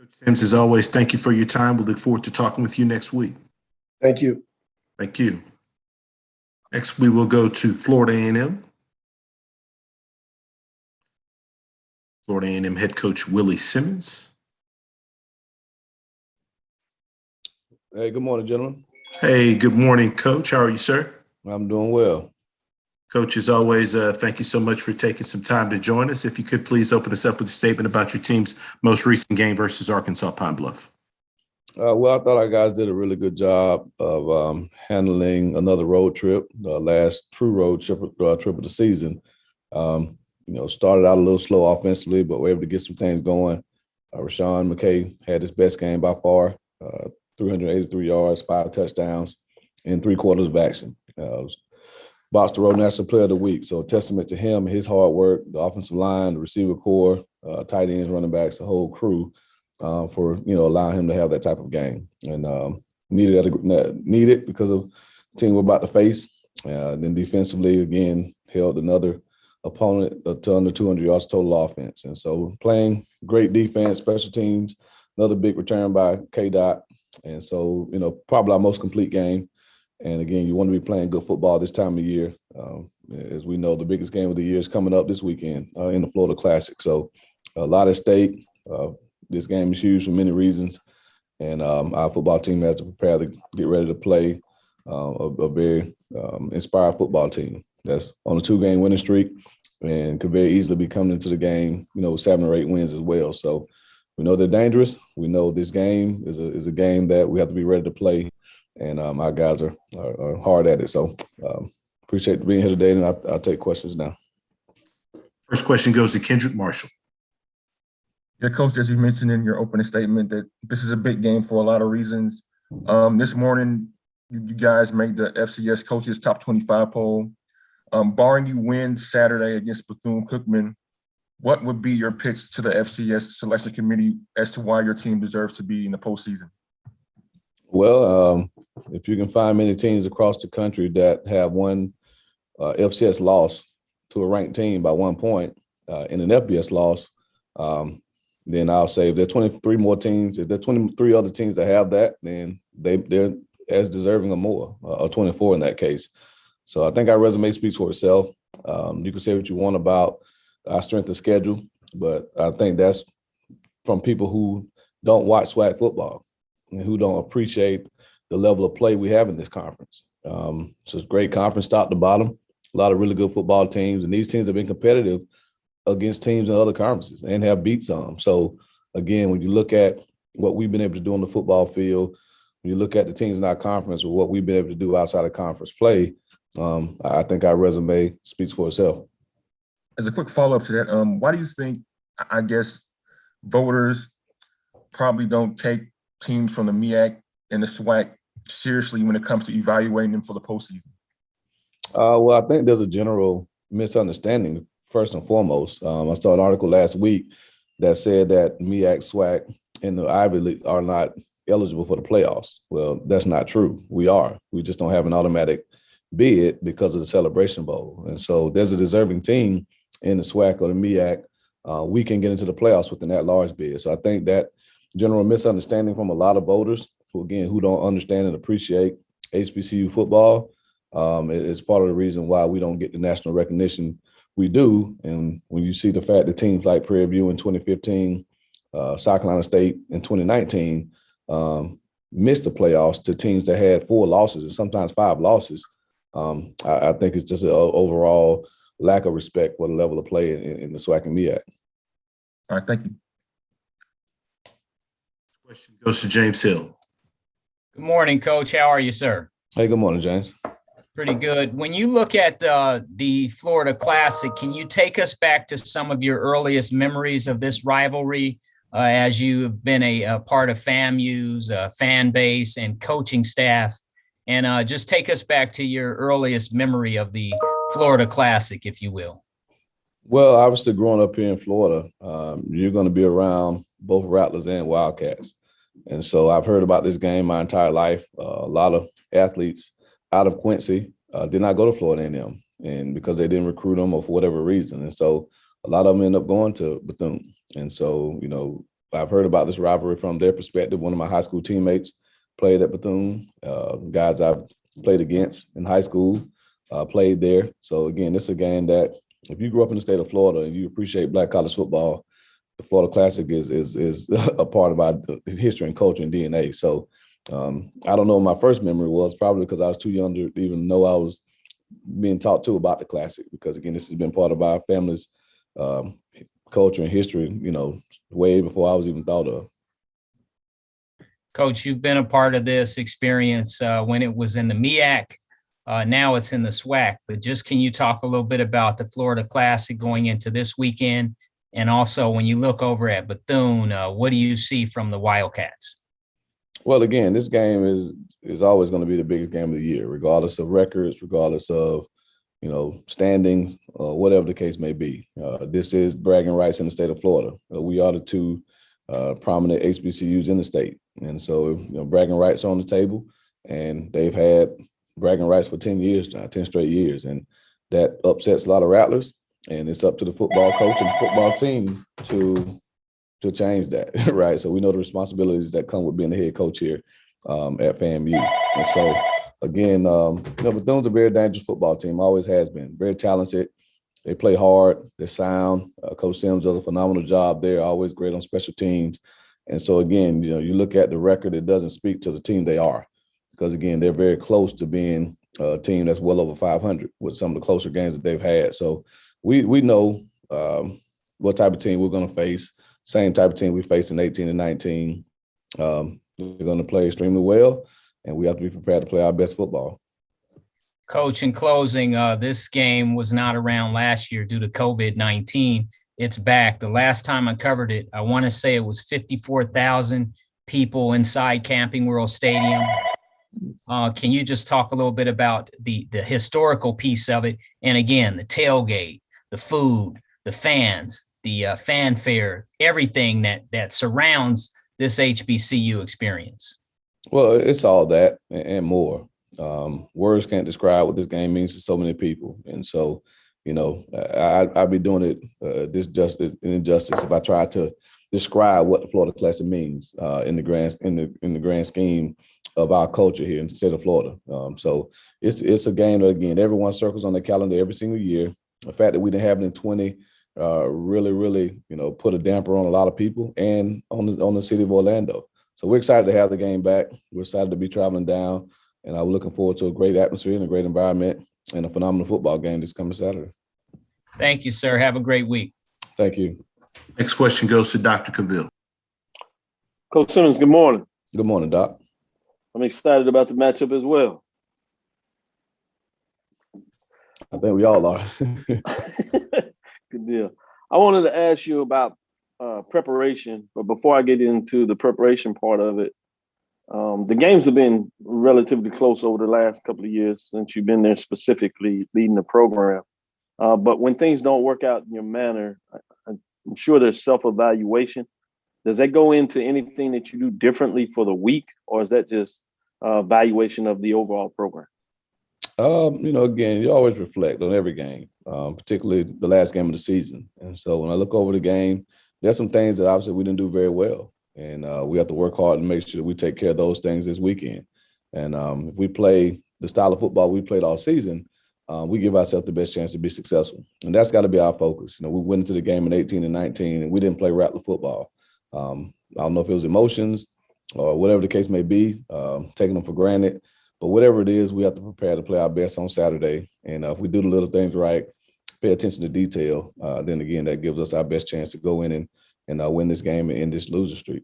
Sims, as always, thank you for your time. We look forward to talking with you next week. Thank you. Thank you. Next, we will go to Florida A&M. Florida A&M head coach Willie Simmons. Hey, good morning, gentlemen. Hey, good morning, Coach. How are you, sir? I'm doing well. Coach, as always, thank you so much for taking some time to join us. If you could please open us up with a statement about your team's most recent game versus Arkansas Pine Bluff. Well, I thought our guys did a really good job of handling another road trip, the last true road trip of the season. Started out a little slow offensively, but we're able to get some things going. Rashawn McKay had his best game by far, 383 yards, 5 touchdowns, and 3 quarters of action. Box to Road National Player of the Week. So a testament to him, his hard work, the offensive line, the receiver core, tight ends, running backs, the whole crew for, allowing him to have that type of game. And needed because of the team we're about to face. Then defensively, again, held another opponent to under 200 yards total offense. And so playing great defense, special teams, another big return by K-Dot. And so, probably our most complete game. And again, you want to be playing good football this time of year. As we know, the biggest game of the year is coming up this weekend in the Florida Classic. So a lot at stake. This game is huge for many reasons. And our football team has to prepare to get ready to play a very inspired football team that's on a 2-game winning streak and could very easily be coming into the game, 7 or 8 wins as well. So we know they're dangerous. We know this game is a game that we have to be ready to play. And our guys are hard at it. So appreciate being here today, and I'll take questions now. First question goes to Kendrick Marshall. Yeah, Coach, as you mentioned in your opening statement, that this is a big game for a lot of reasons. This morning, you guys made the FCS Coaches Top 25 poll. Barring you win Saturday against Bethune-Cookman, what would be your pitch to the FCS selection committee as to why your team deserves to be in the postseason? Well, if you can find many teams across the country that have one FCS loss to a ranked team by 1 point in an FBS loss, then I'll say if there are 23 more teams, if there are 23 other teams that have that, then they're as deserving or more, or 24 in that case. So I think our resume speaks for itself. You can say what you want about our strength of schedule, but I think that's from people who don't watch SWAC football and who don't appreciate the level of play we have in this conference. So it's a great conference top to bottom, a lot of really good football teams, and these teams have been competitive against teams in other conferences and have beat some. So again, when you look at what we've been able to do on the football field, when you look at the teams in our conference or what we've been able to do outside of conference play, I think our resume speaks for itself. As a quick follow-up to that, why do you think, I guess, voters probably don't take teams from the MEAC and the SWAC seriously when it comes to evaluating them for the postseason? Well, I think there's a general misunderstanding, first and foremost. I saw an article last week that said that MEAC, SWAC, and the Ivy League are not eligible for the playoffs. Well, that's not true. We are. We just don't have an automatic bid because of the Celebration Bowl. And so there's a deserving team in the SWAC or the MEAC. We can get into the playoffs with an at-large bid. So I think that general misunderstanding from a lot of voters who don't understand and appreciate HBCU football, It's part of the reason why we don't get the national recognition we do. And when you see the fact that teams like Prairie View in 2015, South Carolina State in 2019 missed the playoffs to teams that had 4 losses and sometimes 5 losses, I think it's just an overall lack of respect for the level of play in the SWAC and MEAC. All right, thank you. Question goes to James Hill. Good morning, Coach. How are you, sir? Hey, good morning, James. Pretty good. When you look at the Florida Classic, can you take us back to some of your earliest memories of this rivalry as you've been a part of FAMU's fan base and coaching staff? And just take us back to your earliest memory of the Florida Classic, if you will. Well, obviously, growing up here in Florida, you're going to be around both Rattlers and Wildcats. And so I've heard about this game my entire life. A lot of athletes out of Quincy did not go to Florida A&M, and because they didn't recruit them or for whatever reason. And so a lot of them end up going to Bethune. And so, you know, I've heard about this rivalry from their perspective. One of my high school teammates played at Bethune. Guys I've played against in high school played there. So, again, it's a game that if you grew up in the state of Florida and you appreciate Black college football, the Florida Classic is a part of our history and culture and DNA. So I don't know what my first memory was, probably because I was too young to even know I was being taught to about the Classic, because, again, this has been part of our family's culture and history, you know, way before I was even thought of. Coach, you've been a part of this experience when it was in the MEAC. Now it's in the SWAC. But just can you talk a little bit about the Florida Classic going into this weekend? And also, when you look over at Bethune, what do you see from the Wildcats? Well, again, this game is always going to be the biggest game of the year, regardless of records, regardless of, you know, standings, whatever the case may be. This is bragging rights in the state of Florida. We are the 2 prominent HBCUs in the state. And so, you know, bragging rights are on the table, and they've had bragging rights for 10 years now, 10 straight years. And that upsets a lot of Rattlers. And it's up to the football coach and the football team to change that, right? So we know the responsibilities that come with being the head coach here at FAMU. And so, again, you know, Bethune's a very dangerous football team, always has been. Very talented. They play hard. They're sound. Coach Simmons does a phenomenal job there, always great on special teams. And so, again, you know, you look at the record, it doesn't speak to the team they are, because, again, they're very close to being a team that's well over 500 with some of the closer games that they've had. So we know what type of team we're going to face, same type of team we faced in 18 and 19. We're going to play extremely well, and we have to be prepared to play our best football. Coach, in closing, this game was not around last year due to COVID-19. It's back. The last time I covered it, I want to say it was 54,000 people inside Camping World Stadium. Can you just talk a little bit about the historical piece of it? And again, the tailgate, the food, the fans, the fanfare, everything that surrounds this HBCU experience. Well, it's all that and more. Words can't describe what this game means to so many people. And so, you know, I'd be doing it injustice if I tried to describe what the Florida Classic means in the grand scheme of our culture here in the state of Florida. So it's a game that, again, everyone circles on the calendar every single year. The fact that we didn't have it in 20 really, you know, put a damper on a lot of people and on the city of Orlando. So we're excited to have the game back. We're excited to be traveling down, and I'm looking forward to a great atmosphere and a great environment and a phenomenal football game this coming Saturday. Thank you, sir. Have a great week. Thank you. Next question goes to Dr. Cavill. Coach Simmons, good morning. Good morning, Doc. I'm excited about the matchup as well. I think we all are. Good deal. I wanted to ask you about preparation, but before I get into the preparation part of it, the games have been relatively close over the last couple of years since you've been there specifically leading the program. But when things don't work out in your manner, I'm sure there's self-evaluation. Does that go into anything that you do differently for the week, or is that just evaluation of the overall program? You know, again, you always reflect on every game, particularly the last game of the season. And so when I look over the game, there's some things that obviously we didn't do very well. And we have to work hard and make sure that we take care of those things this weekend. And if we play the style of football we played all season, we give ourselves the best chance to be successful. And that's got to be our focus. We went into the game in 18 and 19, and we didn't play rattler football. I don't know if it was emotions or whatever the case may be, taking them for granted. But whatever it is, we have to prepare to play our best on Saturday. And if we do the little things right, pay attention to detail, then again, that gives us our best chance to go in and win this game and end this loser streak.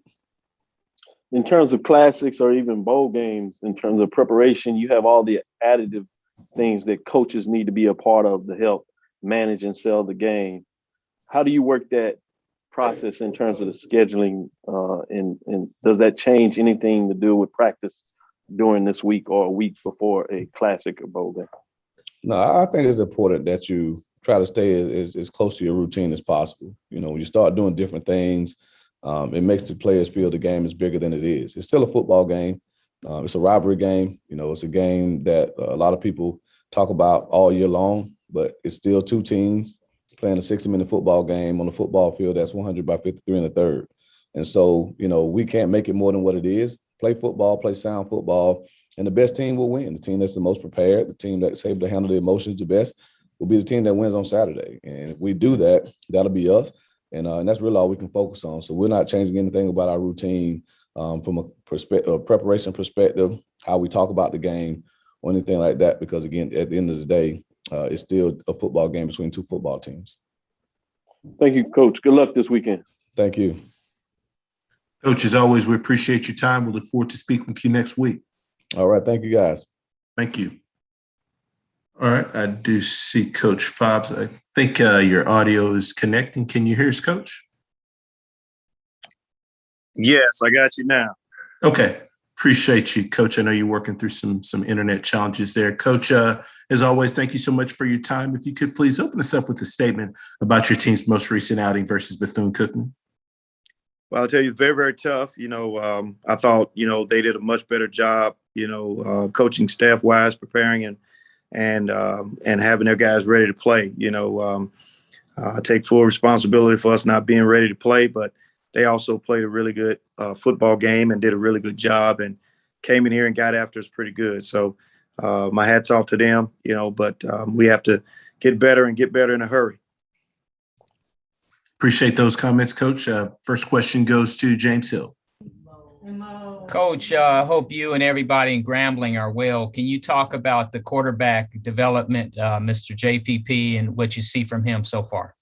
In terms of classics or even bowl games, in terms of preparation, you have all the additive things that coaches need to be a part of to help manage and sell the game. How do you work that process in terms of the scheduling, and does that change anything to do with practice during this week or a week before a classic or bowl game? No, I think it's important that you try to stay as close to your routine as possible. When you start doing different things, it makes the players feel the game is bigger than it is. It's still a football game. It's a rivalry game. It's a game that a lot of people talk about all year long, but it's still two teams playing a 60-minute football game on a football field that's 100 by 53 in the third. And so, we can't make it more than what it is. Play football, play sound football, and the best team will win. The team that's the most prepared, the team that's able to handle the emotions the best will be the team that wins on Saturday. And if we do that, that'll be us. And that's really all we can focus on. So we're not changing anything about our routine from a preparation perspective, how we talk about the game or anything like that, because, again, at the end of the day, it's still a football game between two football teams. Thank you, Coach. Good luck this weekend. Thank you. Coach, as always, we appreciate your time. We look forward to speaking with you next week. All right. Thank you, guys. Thank you. All right. I do see Coach Fobbs. I think your audio is connecting. Can you hear us, Coach? Yes, I got you now. Okay. Appreciate you, Coach. I know you're working through some internet challenges there. Coach, as always, thank you so much for your time. If you could please open us up with a statement about your team's most recent outing versus Bethune-Cookman. Well, I'll tell you, very, very tough. I thought, they did a much better job, coaching staff-wise, preparing and having their guys ready to play. I take full responsibility for us not being ready to play, but they also played a really good football game and did a really good job and came in here and got after us pretty good. So my hat's off to them, but we have to get better and get better in a hurry. Appreciate those comments, Coach. First question goes to James Hill. Coach, I hope you and everybody in Grambling are well. Can you talk about the quarterback development, Mr. JPP, and what you see from him so far?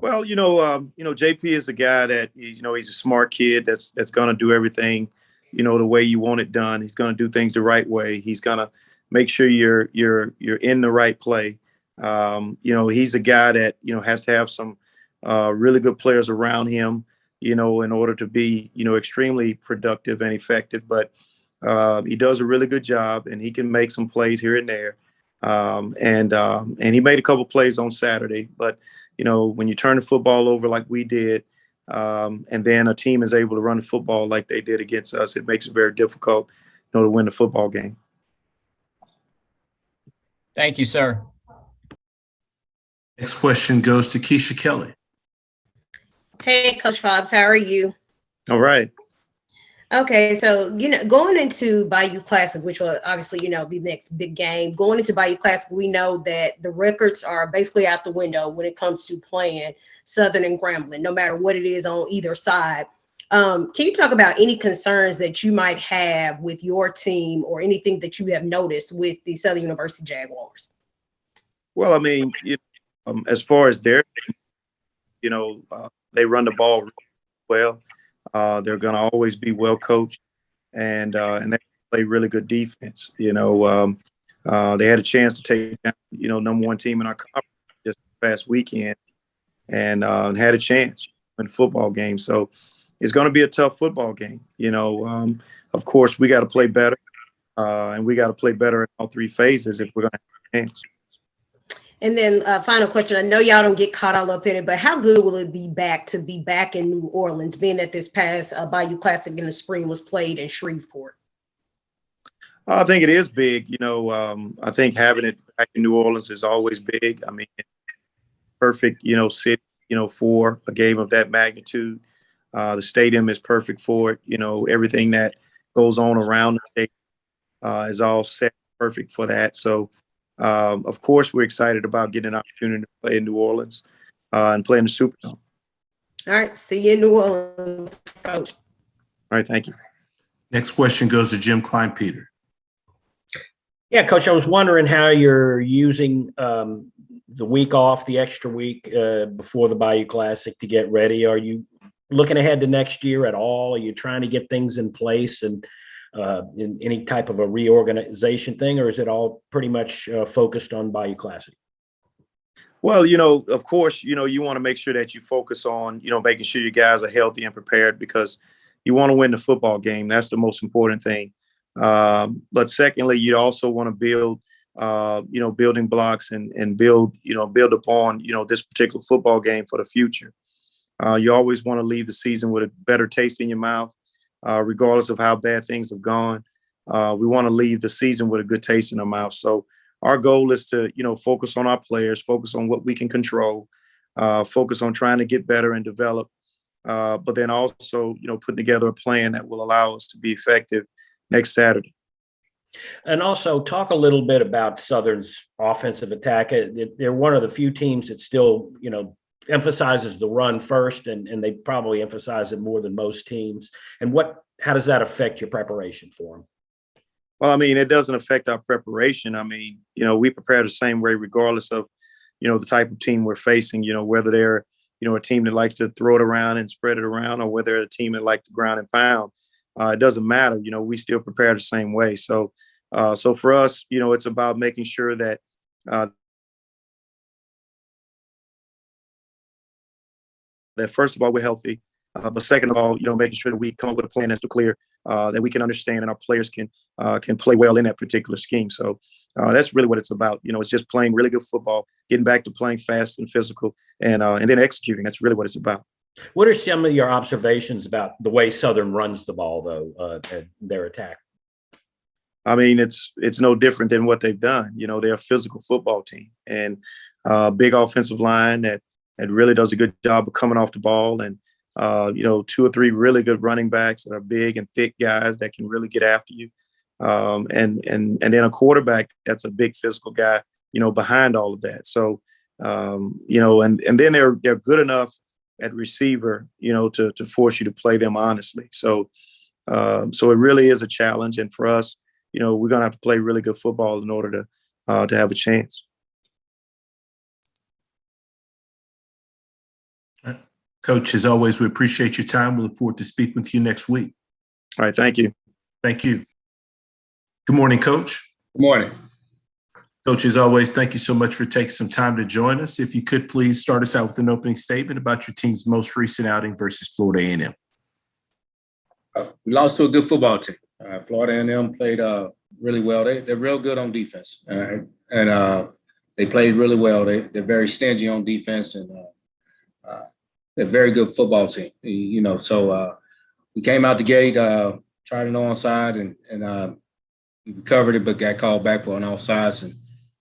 Well, JP is a guy that, he's a smart kid that's going to do everything, the way you want it done. He's going to do things the right way. He's going to make sure you're in the right play. He's a guy that, has to have some really good players around him, in order to be, extremely productive and effective. But he does a really good job, and he can make some plays here and there. And he made a couple plays on Saturday. But, when you turn the football over like we did, and then a team is able to run the football like they did against us, it makes it very difficult, to win the football game. Thank you, sir. Next question goes to Keisha Kelly. Hey, Coach Fobbs, how are you? All right. Okay, so, going into Bayou Classic, which will obviously, be the next big game, going into Bayou Classic, we know that the records are basically out the window when it comes to playing Southern and Grambling, no matter what it is on either side. Can you talk about any concerns that you might have with your team or anything that you have noticed with the Southern University Jaguars? Well, I mean, as far as their, they run the ball really well. They're going to always be well coached, and they play really good defense. They had a chance to take down, number one team in our conference just past weekend, and had a chance in football game. So it's going to be a tough football game. Of course, we got to play better, and we got to play better in all three phases if we're going to have a chance. And then final question. I know y'all don't get caught all up in it, but how good will it be to be back in New Orleans, being that this past Bayou Classic in the spring was played in Shreveport? I think it is big. I think having it back in New Orleans is always big. I mean, perfect, city, for a game of that magnitude. The stadium is perfect for it. Everything that goes on around the state is all set perfect for that. So, of course, we're excited about getting an opportunity to play in New Orleans and play in the Superdome. All right. See you in New Orleans, Coach. All right. Thank you. Next question goes to Jim Klein-Peter. Yeah, Coach, I was wondering how you're using the week off, the extra week before the Bayou Classic to get ready. Are you looking ahead to next year at all? Are you trying to get things in place and in any type of a reorganization thing, or is it all pretty much focused on Bayou Classic? Well, of course, you want to make sure that you focus on, making sure your guys are healthy and prepared because you want to win the football game. That's the most important thing. But secondly, you also want to build, building blocks and build upon, this particular football game for the future. You always want to leave the season with a better taste in your mouth, regardless of how bad things have gone. We want to leave the season with a good taste in our mouth. So our goal is to, focus on our players, focus on what we can control, focus on trying to get better and develop, but then also, putting together a plan that will allow us to be effective next Saturday. And also talk a little bit about Southern's offensive attack. They're one of the few teams that still, emphasizes the run first, and they probably emphasize it more than most teams. And how does that affect your preparation for them? Well, it doesn't affect our preparation. We prepare the same way regardless of, the type of team we're facing, whether they're, a team that likes to throw it around and spread it around, or whether they're a team that likes to ground and pound. It doesn't matter. We still prepare the same way. So for us, it's about making sure that that first of all, we're healthy. But second of all, making sure that we come up with a plan that's clear, that we can understand and our players can play well in that particular scheme. So that's really what it's about. It's just playing really good football, getting back to playing fast and physical, and then executing. That's really what it's about. What are some of your observations about the way Southern runs the ball, though, their attack? It's no different than what they've done. They're a physical football team and big offensive line that really does a good job of coming off the ball, and 2 or 3 really good running backs that are big and thick guys that can really get after you, and then a quarterback that's a big physical guy, behind all of that. So and then they're good enough at receiver, to force you to play them honestly. So it really is a challenge, and for us, we're gonna have to play really good football in order to have a chance. Coach, as always, we appreciate your time. We look forward to speaking with you next week. All right. Thank you. Thank you. Good morning, Coach. Good morning. Coach, as always, thank you so much for taking some time to join us. If you could please start us out with an opening statement about your team's most recent outing versus Florida A&M. We lost to a good football team. Florida A&M played really well. They're real good on defense, and they played really well. They're very stingy on defense, and they're a very good football team. So we came out the gate, tried an onside, and we recovered it, but got called back for an offsides.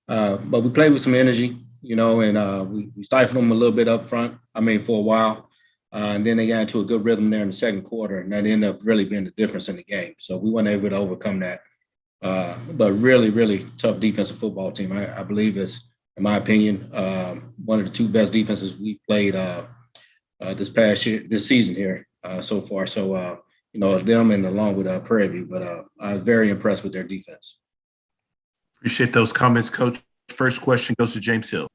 But we played with some energy, and we stifled them a little bit up front. For a while. And then they got into a good rhythm there in the second quarter, and that ended up really being the difference in the game. So we weren't able to overcome that. But really, really tough defensive football team. I believe it's, in my opinion, one of the 2 best defenses we've played this season here so far. So, them and along with Prairie, but I'm very impressed with their defense. Appreciate those comments, Coach. First question goes to James Hill.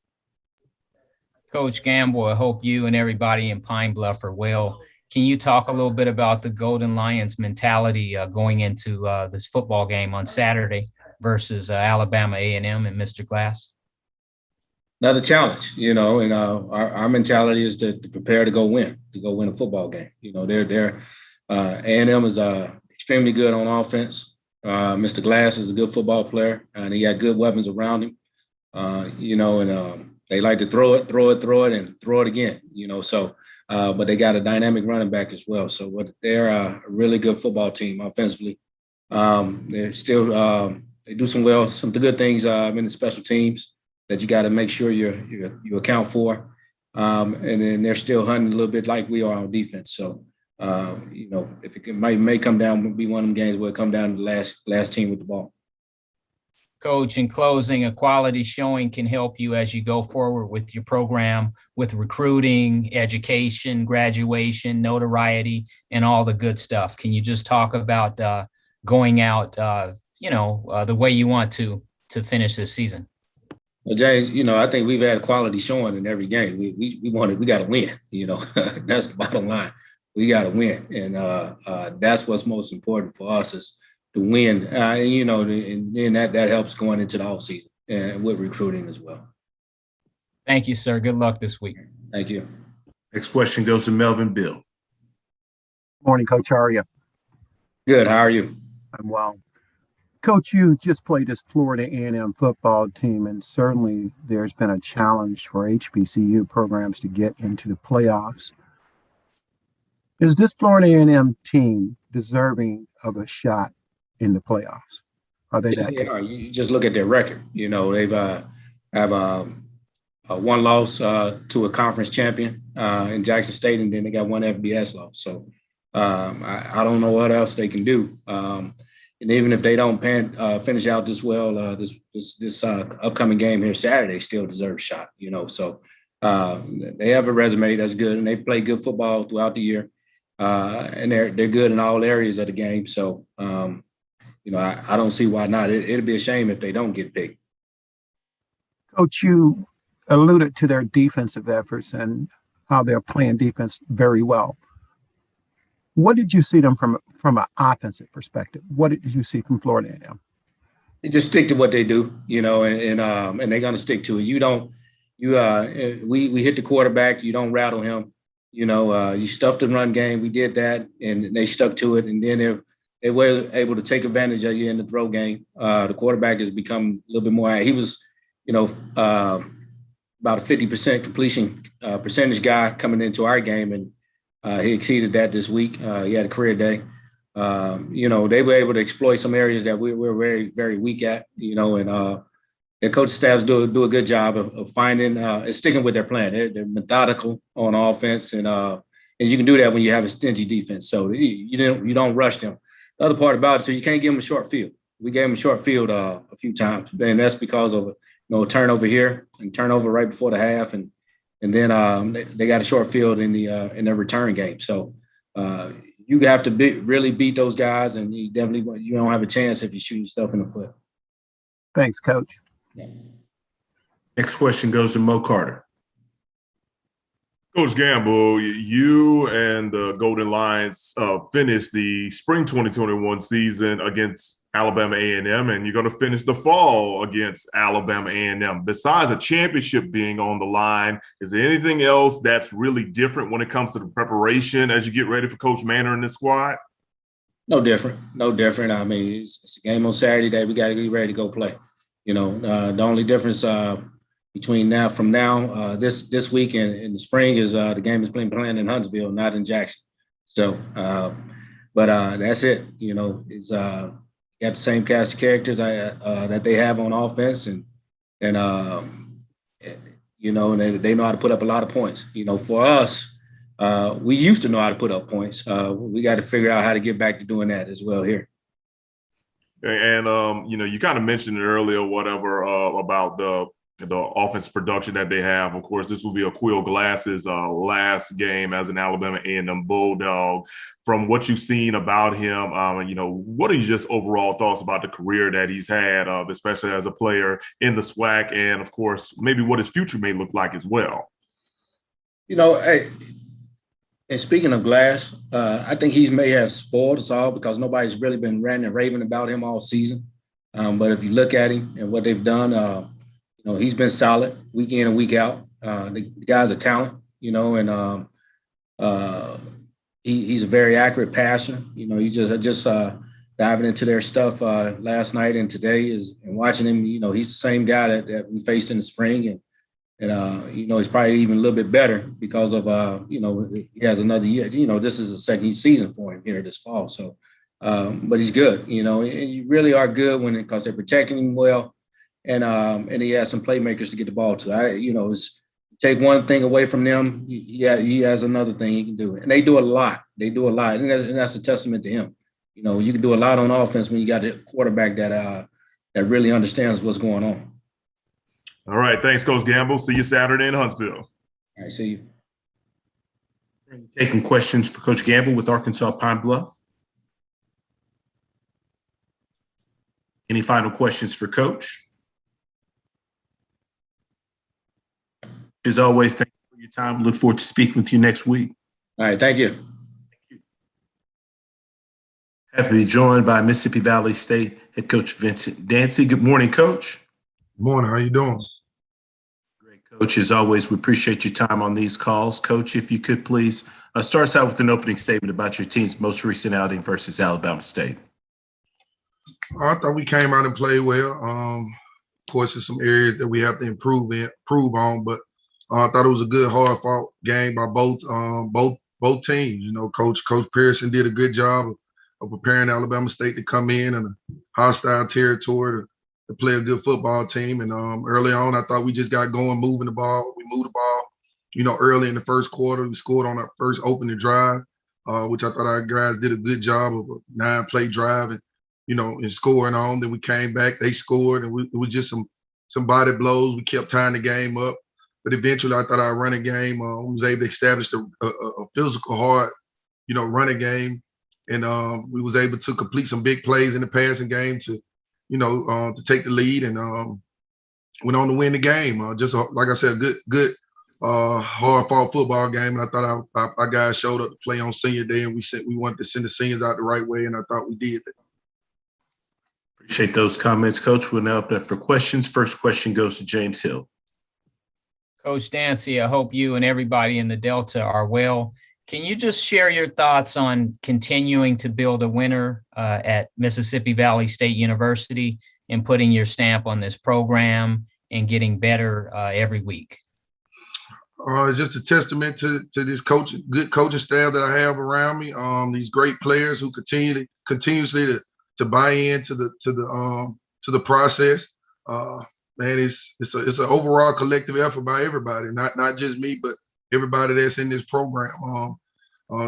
Coach Gamble, I hope you and everybody in Pine Bluff are well. Can you talk a little bit about the Golden Lions mentality going into this football game on Saturday versus Alabama A&M and Mr. Glass? Another challenge, and our mentality is to prepare to go win a football game. They're A&M is extremely good on offense. Mr. Glass is a good football player, and he got good weapons around him. They like to throw it, and throw it again. But they got a dynamic running back as well. So they're a really good football team offensively. They're still they do some good things in the special teams that you got to make sure you account for. And then they're still hunting a little bit like we are on defense. So, if it may come down, be one of them games where it come down to the last team with the ball. Coach, in closing, a quality showing can help you as you go forward with your program, with recruiting, education, graduation, notoriety, and all the good stuff. Can you just talk about going out, the way you want to finish this season? Well, James, I think we've had a quality showing in every game. We got to win. That's the bottom line. We got to win, and that's what's most important for us is to win. And then that helps going into the offseason and with recruiting as well. Thank you, sir. Good luck this week. Thank you. Next question goes to Melvin Bill. Morning, Coach. How are you? Good. How are you? I'm well. Coach, you just played this Florida A&M football team, and certainly there's been a challenge for HBCU programs to get into the playoffs. Is this Florida A&M team deserving of a shot in the playoffs? Are they that good? You just look at their record. They've have one loss to a conference champion in Jackson State, and then they got one FBS loss. So I don't know what else they can do. And even if they don't finish out this well, this upcoming game here Saturday, still deserve a shot. So they have a resume that's good, and they've played good football throughout the year, and they're good in all areas of the game. So I don't see why not. It'd be a shame if they don't get picked. Coach, you alluded to their defensive efforts and how they're playing defense very well. What did you see them from an offensive perspective? What did you see from Florida A&M? They just stick to what they do, and they're going to stick to it. We hit the quarterback. You don't rattle him. You stuffed the run game. We did that, and they stuck to it. And then they were able to take advantage of you in the throw game. The quarterback has become a little bit more. He was, about a 50% completion percentage guy coming into our game, and he exceeded that this week. He had a career day. They were able to exploit some areas that we were very, very weak at, and their coaching staffs do a good job of finding and sticking with their plan. They're methodical on offense, and you can do that when you have a stingy defense. So you don't rush them. The other part about it, so you can't give them a short field. We gave them a short field a few times, and that's because of a turnover here and turnover right before the half, and then they got a short field in their return game. So you have to really beat those guys, and you don't have a chance if you shoot yourself in the foot. Thanks, Coach. Yeah. Next question goes to Mo Carter. Coach Gamble, you and the Golden Lions finished the spring 2021 season against Alabama A&M, and you're going to finish the fall against Alabama A&M. Besides a championship being on the line, is there anything else that's really different when it comes to the preparation as you get ready for Coach Maynor and the squad? No different. I mean, it's a game on Saturday that we got to get ready to go play. The only difference between this week and in the spring is the game is being played in Huntsville, not in Jackson. So, but that's it. It's got the same cast of characters that they have on offense, and they know how to put up a lot of points. For us, we used to know how to put up points. We got to figure out how to get back to doing that as well here. And you kind of mentioned it earlier, about the offense production that they have. Of course, this will be Aqeel Glass's last game as an Alabama A&M Bulldog. From what you've seen about him, what are your just overall thoughts about the career that he's had, especially as a player in the SWAC, and of course, maybe what his future may look like as well? Hey, and speaking of Glass, I think he may have spoiled us all because nobody's really been ranting and raving about him all season. But if you look at him and what they've done, he's been solid week in and week out. The guy's a talent, and he's a very accurate passer. You just diving into their stuff last night and today and watching him. He's the same guy that we faced in the spring, and he's probably even a little bit better because of he has another year. This is the second season for him here this fall. So, but he's good. And you really are good because they're protecting him well. And he has some playmakers to get the ball to. Take one thing away from them, he has another thing he can do. And they do a lot. And that's a testament to him. You can do a lot on offense when you got a quarterback that that really understands what's going on. All right. Thanks, Coach Gamble. See you Saturday in Huntsville. All right. See you. Taking questions for Coach Gamble with Arkansas Pine Bluff. Any final questions for Coach? As always, thank you for your time. Look forward to speaking with you next week. All right. Thank you. Happy to be joined by Mississippi Valley State head coach Vincent Dancy. Good morning, Coach. Good morning. How you doing? Great, Coach. As always, we appreciate your time on these calls. Coach, if you could please start us out with an opening statement about your team's most recent outing versus Alabama State. I thought we came out and played well. Of course, there's some areas that we have to improve on, but I thought it was a good, hard-fought game by both teams. You know, Coach Pearson did a good job of preparing Alabama State to come in a hostile territory to play a good football team. And early on, I thought we just got going, moving the ball. We moved the ball, you know, early in the first quarter. We scored on our first opening drive, which I thought our guys did a good job of a 9-play drive and, you know, and scoring on. Then we came back, they scored, and it was just some body blows. We kept tying the game up. But eventually, I thought our running game was able to establish a physical, hard, you know, running game. And we was able to complete some big plays in the passing game to, you know, to take the lead and went on to win the game. Just like I said, a good hard-fought football game. And I thought our guys showed up to play on senior day, and we wanted to send the seniors out the right way, and I thought we did that. Appreciate those comments, Coach. We'll now open up for questions. First question goes to James Hill. Coach Dancy, I hope you and everybody in the Delta are well. Can you just share your thoughts on continuing to build a winner at Mississippi Valley State University and putting your stamp on this program and getting better every week? Just a testament to this good coaching staff that I have around me. These great players who continuously to buy into the process. Man, it's an overall collective effort by everybody, not just me, but everybody that's in this program.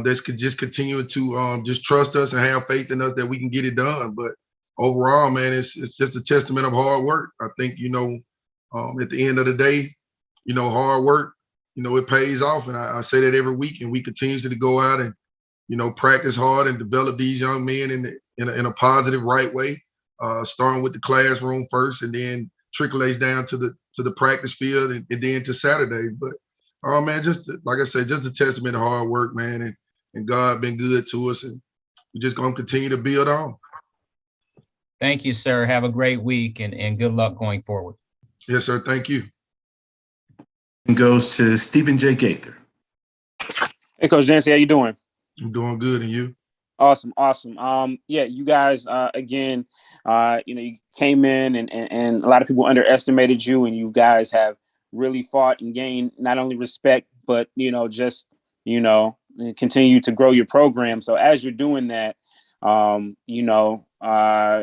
That's just continuing to just trust us and have faith in us that we can get it done. But overall, man, it's just a testament of hard work. I think, you know, at the end of the day, you know, hard work, you know, it pays off. And I say that every week, and we continue to go out and, you know, practice hard and develop these young men in a positive, right way, starting with the classroom first and then trickles down to the practice field and then to Saturday. But man, just like I said, just a testament of hard work, man, and God been good to us, and we're just gonna continue to build on. Thank you, sir. Have a great week and good luck going forward. Yes, sir. Thank you. Goes to Stephen J. Gaither. Hey, Coach Dancy, how you doing? I'm doing good, and you? Awesome. Yeah, you guys, again, you know, you came in and a lot of people underestimated you, and you guys have really fought and gained not only respect, but, you know, just, you know, continue to grow your program. So as you're doing that, you know,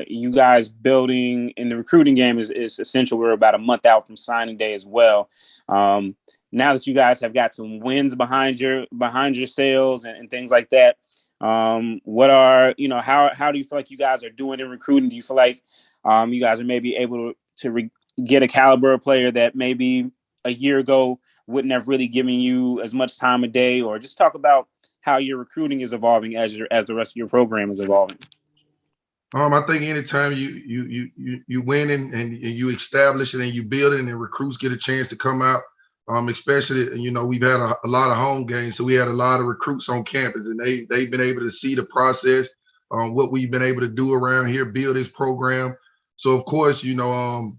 you guys building in the recruiting game is essential. We're about a month out from signing day as well. Now that you guys have got some wins behind your sales and things like that, what are, you know, how do you feel like you guys are doing in recruiting? Do you feel like you guys are maybe able to get a caliber of player that maybe a year ago wouldn't have really given you as much time a day? Or just talk about how your recruiting is evolving as the rest of your program is evolving. I think anytime you win and you establish it and you build it, and then recruits get a chance to come out, especially, you know, we've had a lot of home games, so we had a lot of recruits on campus, and they've been able to see the process, what we've been able to do around here, build this program. So of course, you know,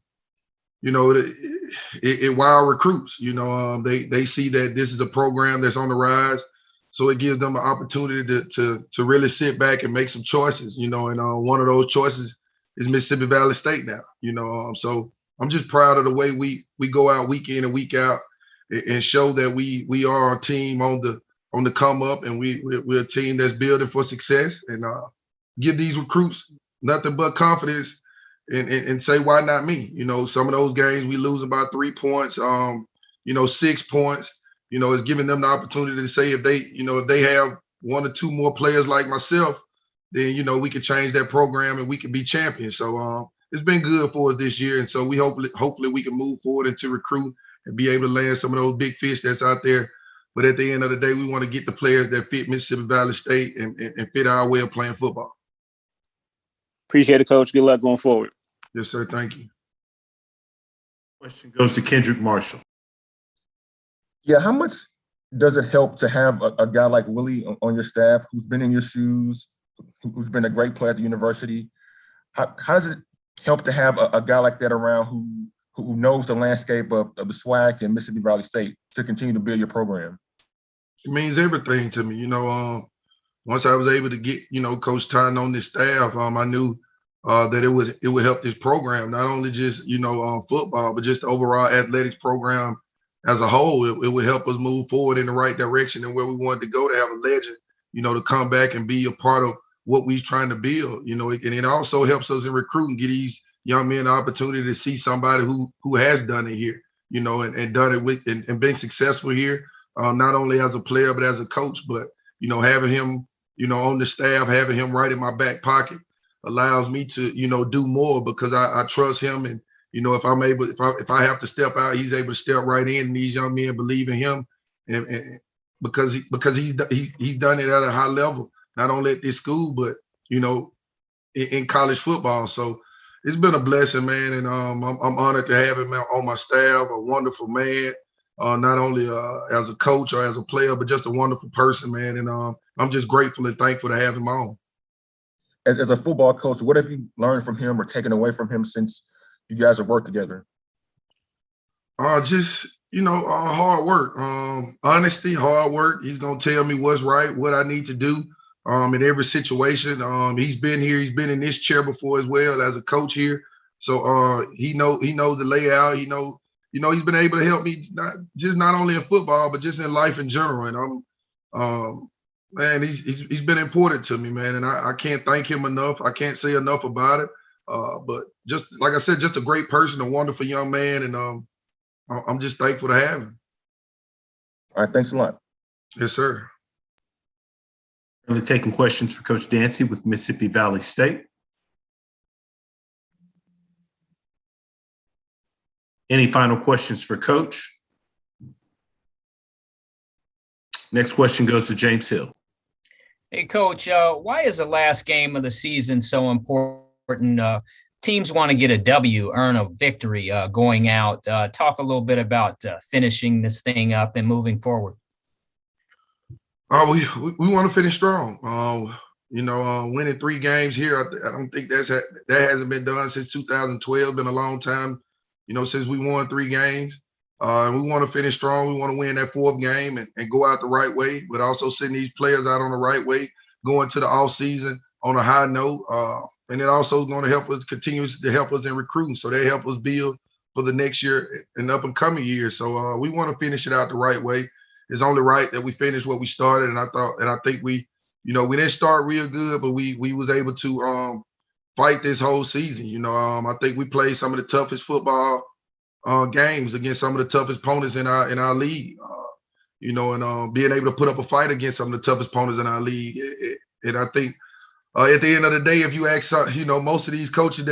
it wow recruits. You know, they see that this is a program that's on the rise, so it gives them an opportunity to really sit back and make some choices. You know, and one of those choices is Mississippi Valley State now. You know, so I'm just proud of the way we go out week in and week out and show that we are a team on the come up, and we're a team that's building for success, and give these recruits nothing but confidence. And say, why not me? You know, some of those games we lose about 3 points, you know, 6 points, you know, it's giving them the opportunity to say if they have 1 or 2 more players like myself, then, you know, we could change that program and we could be champions. So it's been good for us this year. And so we hopefully we can move forward into recruit and be able to land some of those big fish that's out there. But at the end of the day, we want to get the players that fit Mississippi Valley State and fit our way of playing football. Appreciate it, Coach. Good luck going forward. Yes, sir. Thank you. Question goes to Kendrick Marshall. Yeah, how much does it help to have a guy like Willie on your staff who's been in your shoes, who's been a great player at the university? How does it help to have a guy like that around who knows the landscape of the SWAC and Mississippi Valley State to continue to build your program? It means everything to me. Once I was able to get, Coach Tyne on this staff, I knew that it would help this program, not only just, football, but just the overall athletics program as a whole. It would help us move forward in the right direction and where we wanted to go, to have a legend, to come back and be a part of what we're trying to build, and it also helps us in recruiting, get these young men the opportunity to see somebody who has done it here, and done it with and been successful here, not only as a player, but as a coach. But, having him, on the staff, having him right in my back pocket allows me to, do more, because I trust him. And, if I have to step out, he's able to step right in, and these young men believe in him. And because he's done it at a high level, not only at this school, but, in college football. So it's been a blessing, man. And I'm honored to have him on my staff, a wonderful man, not only as a coach or as a player, but just a wonderful person, man. And I'm just grateful and thankful to have him on. As a football coach, what have you learned from him or taken away from him since you guys have worked together? Hard work, honesty, hard work. He's going to tell me what's right, what I need to do in every situation. He's been here. He's been in this chair before as well as a coach here. So he knows the layout. He's been able to help me not only in football, but just in life in general. And man, he's been important to me, man. And I can't thank him enough. I can't say enough about it. But just like I said, just a great person, a wonderful young man. And I'm just thankful to have him. All right. Thanks a lot. Yes, sir. Really taking questions for Coach Dancy with Mississippi Valley State. Any final questions for Coach? Next question goes to James Hill. Hey, Coach, why is the last game of the season so important? Teams want to get a W, earn a victory going out. Talk a little bit about finishing this thing up and moving forward. We want to finish strong. Winning 3 games here, I don't think that hasn't been done since 2012. Been a long time, since we won 3 games. And we want to finish strong. We want to win that 4th game and go out the right way, but also sending these players out on the right way, going to the off season on a high note. And it also is going to help us, continues to help us in recruiting. So they help us build for the next year and up and coming years. So we want to finish it out the right way. It's only right that we finish what we started. And I think we didn't start real good, but we was able to fight this whole season. I think we played some of the toughest football games against some of the toughest opponents in our league. And being able to put up a fight against some of the toughest opponents in our league. And I think at the end of the day, if you ask, most of these coaches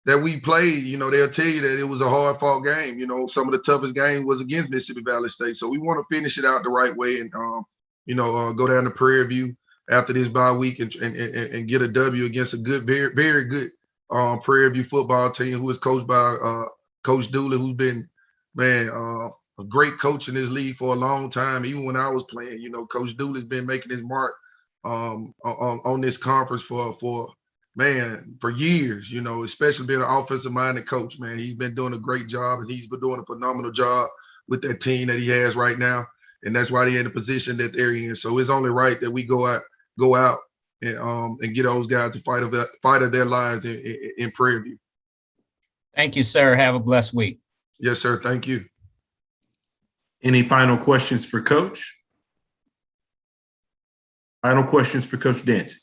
that we played, they'll tell you that it was a hard-fought game. Some of the toughest game was against Mississippi Valley State. So we want to finish it out the right way and, go down to Prairie View after this bye week and get a W against a good, very, very good Prairie View football team who is coached by Coach Dooley, who's been, a great coach in this league for a long time. Even when I was playing, Coach Dooley's been making his mark on this conference for years, especially being an offensive-minded coach, man. He's been doing a great job, and he's been doing a phenomenal job with that team that he has right now, and that's why they're in the position that they're in. So it's only right that we go out and get those guys to fight of their lives in Prairie View. Thank you, sir. Have a blessed week. Yes, sir. Thank you. Any final questions for Coach? Final questions for Coach Dancy.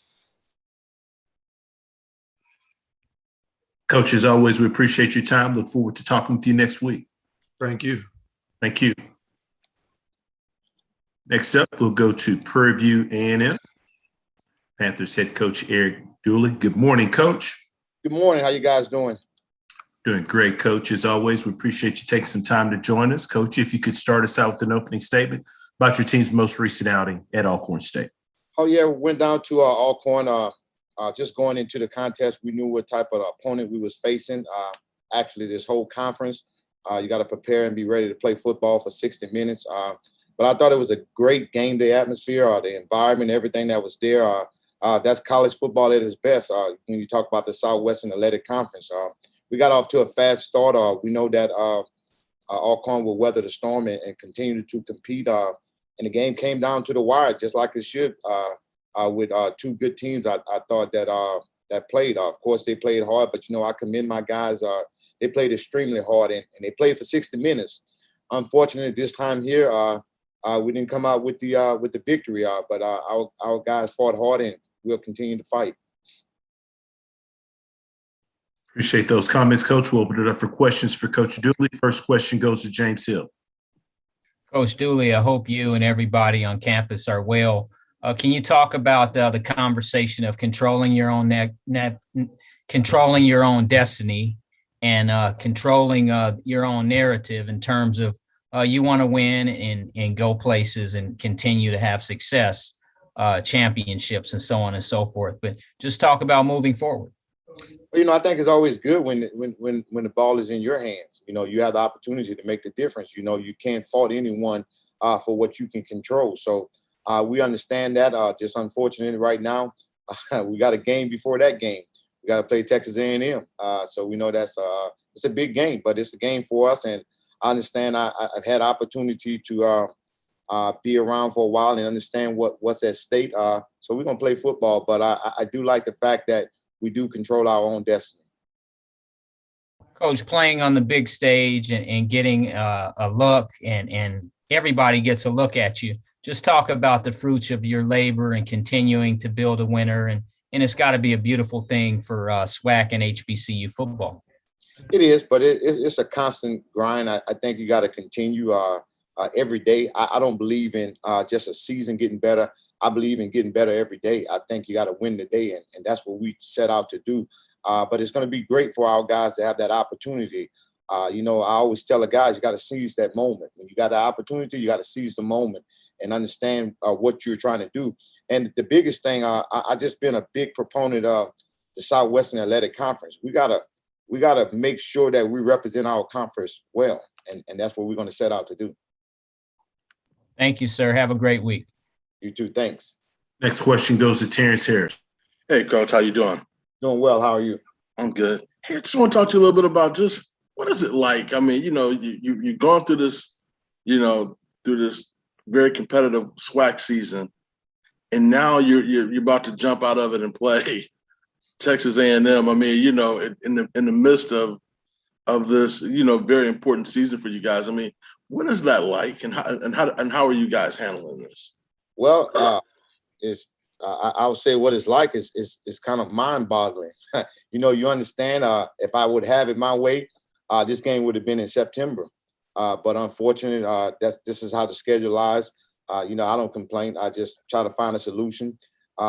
Coach, as always, we appreciate your time. Look forward to talking with you next week. Thank you. Thank you. Next up, we'll go to Prairie View A&M. Panthers head coach Eric Dooley. Good morning, Coach. Good morning. How you guys doing? Doing great, Coach. As always, we appreciate you taking some time to join us. Coach, if you could start us out with an opening statement about your team's most recent outing at Alcorn State. Oh, yeah, we went down to Alcorn. Just going into the contest, we knew what type of opponent we was facing. Actually, this whole conference, you got to prepare and be ready to play football for 60 minutes. But I thought it was a great game day atmosphere, the environment, everything that was there. That's college football at its best when you talk about the Southwestern Athletic Conference. We got off to a fast start. We know that Alcorn will weather the storm and continue to compete. And the game came down to the wire, just like it should, with two good teams. I thought that played. Of course, they played hard, but, I commend my guys. They played extremely hard, and they played for 60 minutes. Unfortunately, this time here, we didn't come out with the victory, but our guys fought hard, and we'll continue to fight. Appreciate those comments, Coach. We'll open it up for questions for Coach Dooley. First question goes to James Hill. Coach Dooley, I hope you and everybody on campus are well. Can you talk about the conversation of controlling your own controlling your own destiny and controlling your own narrative in terms of you want to win and go places and continue to have success, championships and so on and so forth. But just talk about moving forward. I think it's always good when the ball is in your hands. You have the opportunity to make the difference. You can't fault anyone for what you can control. So we understand that. Just unfortunately right now, we got a game before that game. We got to play Texas A&M. So we know it's a big game, but it's a game for us. And I understand I've had opportunity to be around for a while and understand what's at stake. So we're going to play football, but I do like the fact that we do control our own destiny. Coach, playing on the big stage and getting a look and everybody gets a look at you. Just talk about the fruits of your labor and continuing to build a winner. And it's got to be a beautiful thing for SWAC and HBCU football. It is, but it's a constant grind. I think you got to continue every day. I don't believe in just a season getting better. I believe in getting better every day. I think you got to win the day, and that's what we set out to do. But it's going to be great for our guys to have that opportunity. I always tell the guys, you got to seize that moment. When you got the opportunity, you got to seize the moment and understand what you're trying to do. And the biggest thing, I just been a big proponent of the Southwestern Athletic Conference. We gotta make sure that we represent our conference well, and that's what we're going to set out to do. Thank you, sir. Have a great week. You too. Thanks. Next question goes to Terrence Harris. Hey, Coach, how you doing? Doing well. How are you? I'm good. Hey, I just want to talk to you a little bit about just what is it like? I mean, you've gone through this, through this very competitive SWAC season, and now you're about to jump out of it and play Texas A&M. I mean, in the midst of this, very important season for you guys. I mean, what is that like, and how are you guys handling this? Well, I would say what it's like is kind of mind-boggling. You understand. If I would have it my way, this game would have been in September. But unfortunately, this is how the schedule lies. I don't complain. I just try to find a solution.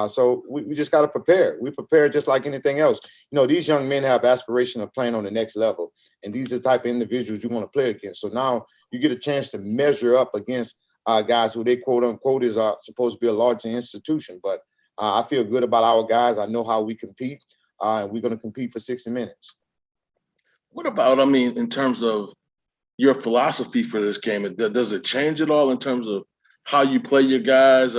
So we just got to prepare. We prepare just like anything else. These young men have aspiration of playing on the next level, and these are the type of individuals you want to play against. So now you get a chance to measure up against guys who they quote unquote is supposed to be a larger institution. But I feel good about our guys. I know how we compete, and we're going to compete for 60 minutes. What about, in terms of your philosophy for this game? Does it change at all in terms of how you play your guys?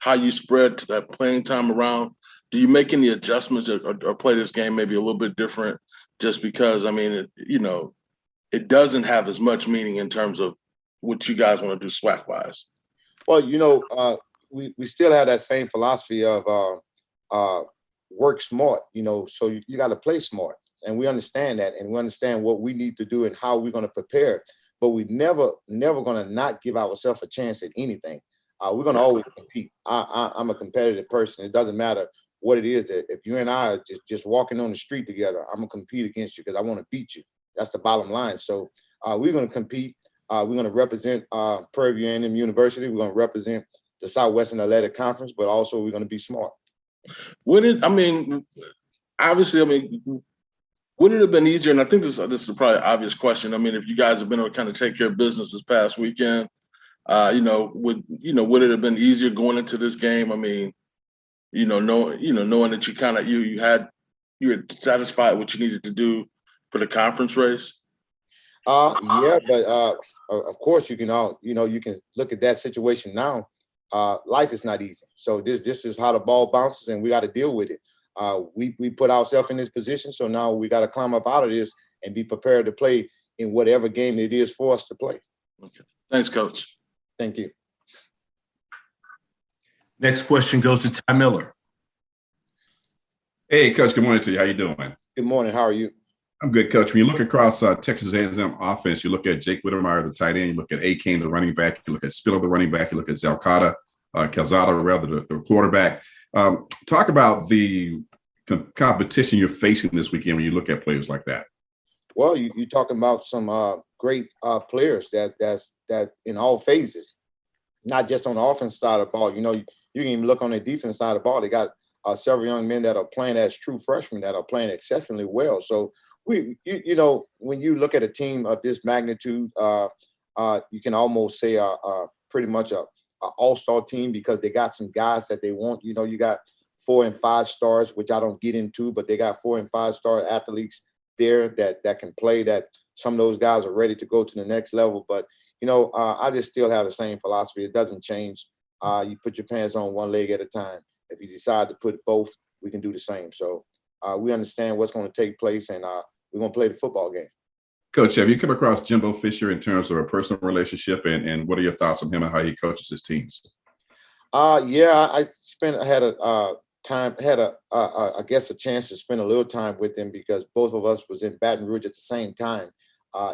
How you spread that playing time around? Do you make any adjustments or play this game maybe a little bit different just because, it doesn't have as much meaning in terms of what you guys want to do SWAC-wise? Well, we still have that same philosophy of work smart, so you got to play smart. And we understand that, and we understand what we need to do and how we're going to prepare. But we never going to not give ourselves a chance at anything. We're going to always compete. I'm a competitive person. It doesn't matter what it is. If you and I are just walking on the street together, I'm going to compete against you because I want to beat you. That's the bottom line. So we're going to compete. We're going to represent Prairie A&M University. We're going to represent the Southwestern Athletic Conference, but also we're going to be smart. obviously, I mean, would it have been easier? And I think this is probably an obvious question. I mean, if you guys have been able to kind of take care of business this past weekend, would it have been easier going into this game? I mean, knowing that you were satisfied with what you needed to do for the conference race. Yeah, but of course you can you can look at that situation now. Life is not easy. So this is how the ball bounces, and we got to deal with it. We put ourselves in this position, so now we got to climb up out of this and be prepared to play in whatever game it is for us to play. Okay. Thanks, Coach. Thank you. Next question goes to Ty Miller. Hey, Coach. Good morning to you. How you doing? Good morning. How are you? I'm good, Coach. When you look across Texas A&M offense, you look at Jake Whittemire, the tight end. You look at A-Kane, the running back. You look at Spiller, the running back. You look at Calzada, the quarterback. Talk about the competition you're facing this weekend when you look at players like that. Well, you're talking about some great players that in all phases, not just on the offense side of the ball. You can even look on the defense side of the ball. They got several young men that are playing as true freshmen that are playing exceptionally well. So when you look at a team of this magnitude, you can almost say pretty much a all-star team because they got some guys that they want. You got 4 and 5 stars, which I don't get into, but they got 4 and 5 star athletes there that can play, that some of those guys are ready to go to the next level. But, I just still have the same philosophy. It doesn't change. You put your pants on one leg at a time. If you decide to put both, we can do the same. So we understand what's going to take place, and we're going to play the football game. Coach, have you come across Jimbo Fisher in terms of a personal relationship, and what are your thoughts on him and how he coaches his teams? Yeah, I had a chance to spend a little time with him because both of us was in Baton Rouge at the same time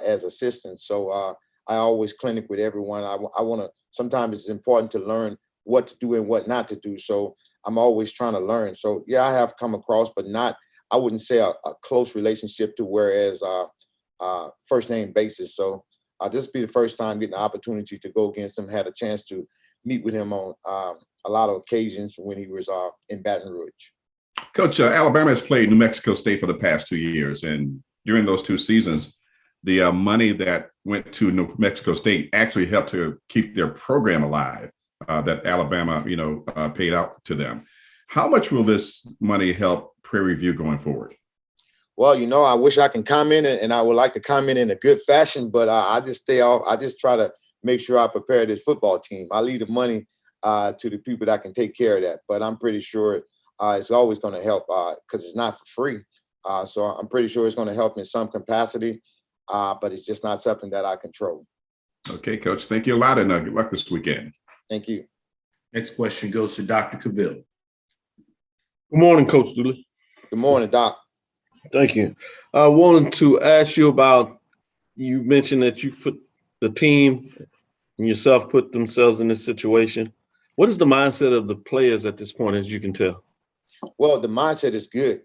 as assistants. So I always clinic with everyone. I want to. Sometimes it's important to learn what to do and what not to do. So I'm always trying to learn. So yeah, I have come across, but not. I wouldn't say a close relationship to whereas first name basis. So this will be the first time getting the opportunity to go against him. Had a chance to meet with him on a lot of occasions when he was in Baton Rouge. Coach, Alabama has played New Mexico State for the past 2 years, and during those 2 seasons, the money that went to New Mexico State actually helped to keep their program alive that Alabama, paid out to them. How much will this money help Prairie View going forward? Well, I wish I can comment, and I would like to comment in a good fashion, but I just stay off. I just try to make sure I prepare this football team. I leave the money to the people that can take care of that, but I'm pretty sure it's always going to help because it's not for free. So I'm pretty sure it's going to help in some capacity, but it's just not something that I control. Okay, Coach. Thank you a lot, and good luck this weekend. Thank you. Next question goes to Dr. Cavill. Good morning, Coach Dooley. Good morning, Doc. Thank you. I wanted to ask you about, you mentioned that you put the team and yourself put themselves in this situation. What is the mindset of the players at this point, as you can tell? Well, the mindset is good.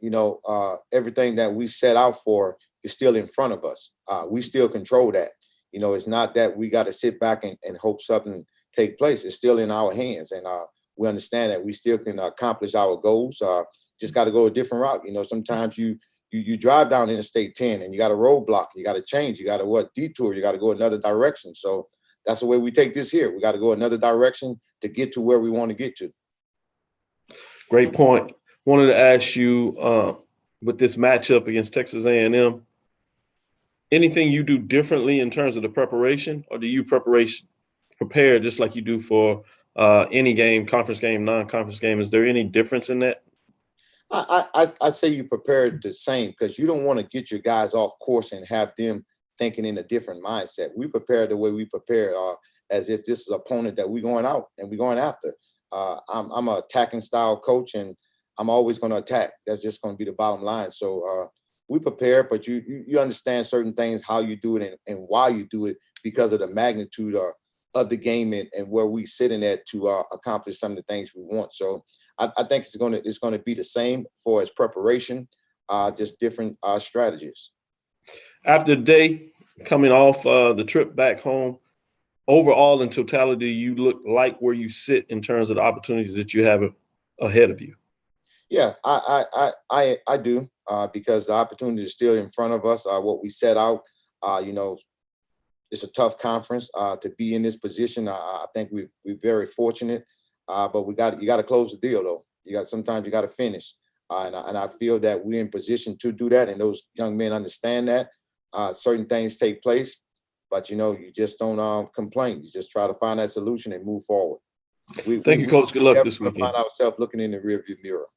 Everything that we set out for is still in front of us. We still control that. It's not that we got to sit back and hope something take place. It's still in our hands. And we understand that we still can accomplish our goals. Just got to go a different route. Sometimes you drive down Interstate 10 and you got a roadblock. You got to change. You got to detour. You got to go another direction. So that's the way we take this here. We got to go another direction to get to where we want to get to. Great point. Wanted to ask you with this matchup against Texas A&M, anything you do differently in terms of the preparation, or do you prepare just like you do for any game, conference game, non-conference game? Is there any difference in that? I say you prepare the same because you don't want to get your guys off course and have them thinking in a different mindset. We prepare the way we prepare as if this is an opponent that we're going out and we're going after. I'm an attacking style coach, and I'm always going to attack. That's just going to be the bottom line. So we prepare, but you understand certain things, how you do it and why you do it because of the magnitude of the game and where we sitting at to accomplish some of the things we want. So I think it's going to be the same for its preparation, just different strategies. After the day, coming off the trip back home, overall in totality, you look like where you sit in terms of the opportunities that you have ahead of you. Yeah, I do because the opportunity is still in front of us. What we set out, it's a tough conference to be in this position. I think we're very fortunate, but you got to close the deal though. Sometimes you got to finish, and I feel that we're in position to do that, and those young men understand that. Certain things take place, but you just don't complain. You just try to find that solution and move forward. Thank you, Coach. Good luck this weekend. Find ourselves looking in the rearview mirror.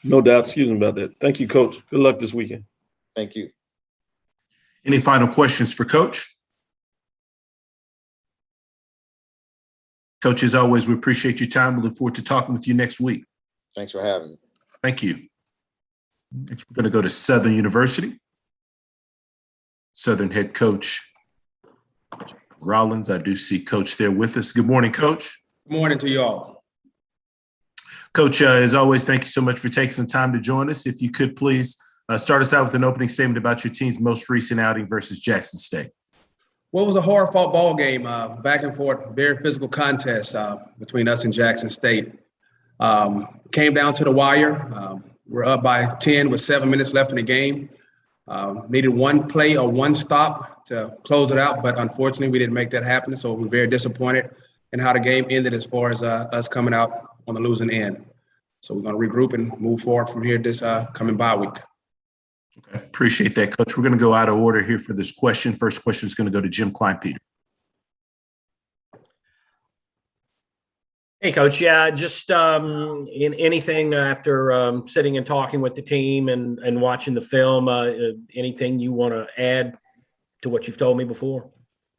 No doubt. Excuse me about that. Thank you, Coach. Good luck this weekend. Thank you. Any final questions for Coach? Coach, as always, we appreciate your time. We look forward to talking with you next week. Thanks for having me. Thank you. Next, we're going to go to Southern University. Southern head coach Rollins. I do see Coach there with us. Good morning, Coach. Good morning to you all. Coach, as always, thank you so much for taking some time to join us. If you could please start us out with an opening statement about your team's most recent outing versus Jackson State. Well, it was a hard-fought ball game, back and forth, very physical contest between us and Jackson State. Came down to the wire. We're up by 10 with 7 minutes left in the game. Needed one play or one stop to close it out, but unfortunately we didn't make that happen. So we're very disappointed in how the game ended as far as us coming out on the losing end. So we're going to regroup and move forward from here this coming bye week. Okay, appreciate that, Coach. We're going to go out of order here for this question. First question is going to go to Jim Kleinpeter. Hey, Coach. Yeah, just in anything after sitting and talking with the team and watching the film, anything you want to add to what you've told me before?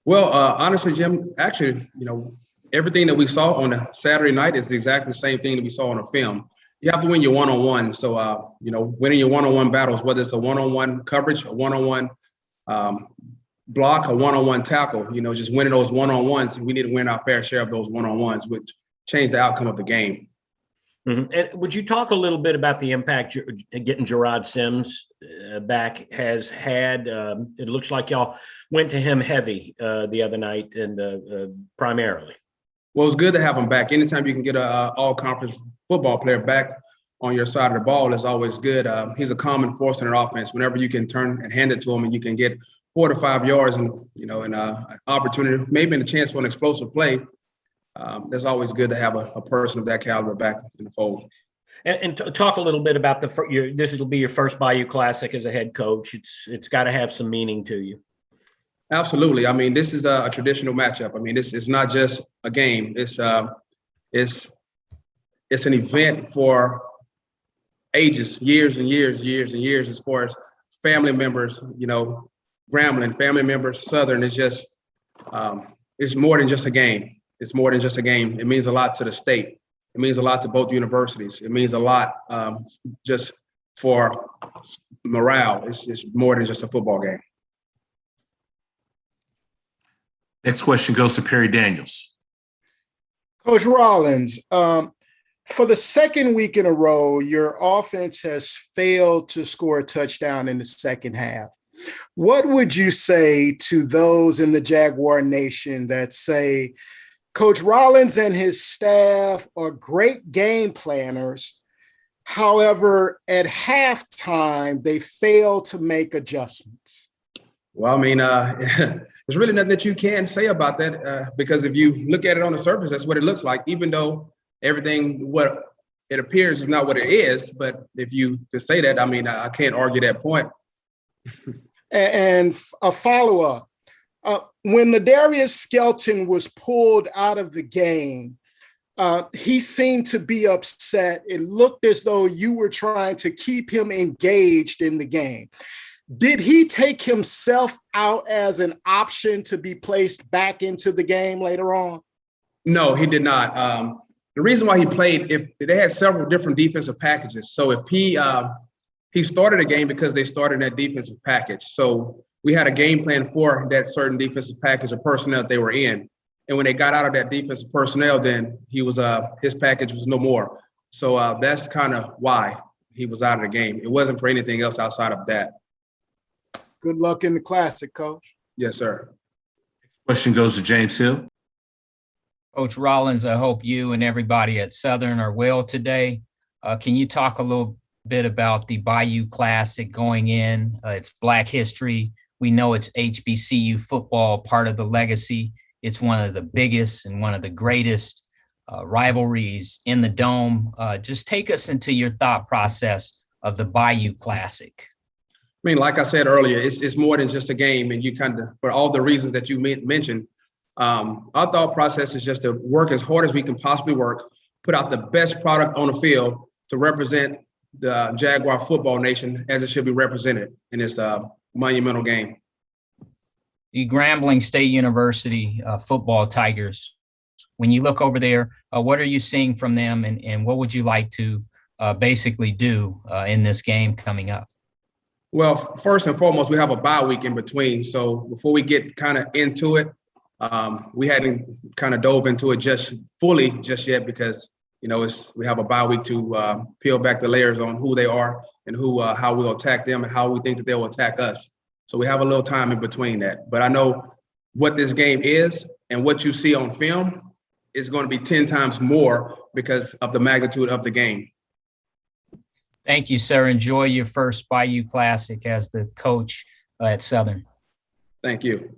Well, honestly, Jim, actually, everything that we saw on a Saturday night is exactly the same thing that we saw on a film. You have to win your one-on-one. So, winning your one-on-one battles, whether it's a one-on-one coverage, a one-on-one block, a one-on-one tackle, just winning those one-on-ones. We need to win our fair share of those one-on-ones, which change the outcome of the game. Mm-hmm. And would you talk a little bit about the impact getting Gerard Sims back has had? It looks like y'all went to him heavy the other night and primarily. Well, it's good to have him back. Anytime you can get a all-conference football player back on your side of the ball is always good. He's a common force in an offense. Whenever you can turn and hand it to him and you can get 4 to 5 yards and, an opportunity, maybe a chance for an explosive play, that's always good to have a person of that caliber back in the fold. And talk a little bit about this will be your first Bayou Classic as a head coach. It's got to have some meaning to you. Absolutely. I mean, this is a traditional matchup. I mean, this is not just a game. It's an event for ages, years and years as far as family members, Grambling, family members, Southern. It's just, it's more than just a game. It's more than just a game. It means a lot to the state. It means a lot to both universities. It means a lot just for morale. It's more than just a football game. Next question goes to Perry Daniels. Coach Rollins, for the second week in a row, your offense has failed to score a touchdown in the second half. What would you say to those in the Jaguar Nation that say Coach Rollins and his staff are great game planners? However, at halftime, they fail to make adjustments? Well, I mean, there's really nothing that you can say about that because if you look at it on the surface, that's what it looks like, even though everything, what it appears is not what it is. But if you could say that, I mean, I can't argue that point. And a follow-up. When Ladarius Skelton was pulled out of the game, he seemed to be upset. It looked as though you were trying to keep him engaged in the game. Did he take himself out as an option to be placed back into the game later on? No, he did not. The reason why he played, if they had several different defensive packages. So if he started a game because they started that defensive package. So we had a game plan for that certain defensive package of personnel that they were in. And when they got out of that defensive personnel, then he was his package was no more. So that's kind of why he was out of the game. It wasn't for anything else outside of that. Good luck in the Classic, Coach. Yes, sir. Question goes to James Hill. Coach Rollins, I hope you and everybody at Southern are well today. Can you talk a little bit about the Bayou Classic going in? It's Black history. We know it's HBCU football, part of the legacy. It's one of the biggest and one of the greatest rivalries in the Dome. Just take us into your thought process of the Bayou Classic. I mean, like I said earlier, it's more than just a game, and you kind of, for all the reasons that you mentioned, our thought process is just to work as hard as we can possibly work, put out the best product on the field to represent the Jaguar football nation as it should be represented in this monumental game. The Grambling State University football Tigers, when you look over there, what are you seeing from them, and what would you like to basically do in this game coming up? Well, first and foremost, we have a bye week in between. So before we get kind of into it, we hadn't kind of dove into it just yet because, you know, we have a bye week to peel back the layers on who they are and how we'll attack them and how we think that they'll attack us. So we have a little time in between that. But I know what this game is, and what you see on film is going to be 10 times more because of the magnitude of the game. Thank you, sir. Enjoy your first Bayou Classic as the coach at Southern. Thank you.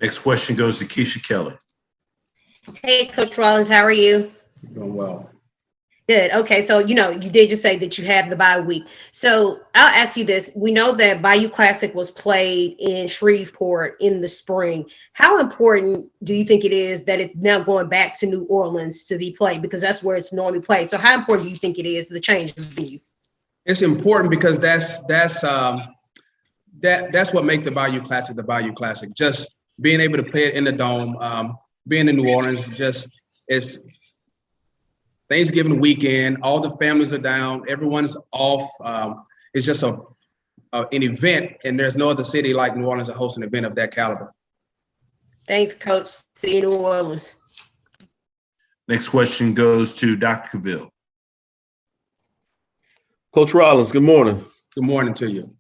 Next question goes to Keisha Kelly. Hey, Coach Rollins, how are you? Doing well. Good. Okay. So, you know, you did just say that you have the bye week. So I'll ask you this. We know that Bayou Classic was played in Shreveport in the spring. How important do you think it is that it's now going back to New Orleans to be played? Because that's where it's normally played. So how important do you think it is, the change of venue? It's important because that's what makes the Bayou Classic. Just being able to play it in the Dome, being in New Orleans, it's Thanksgiving weekend. All the families are down. Everyone's off. It's just an event, and there's no other city like New Orleans to host an event of that caliber. Thanks, Coach. See you in New Orleans. Next question goes to Dr. Cavill. Coach Rollins, good morning. Good morning to you.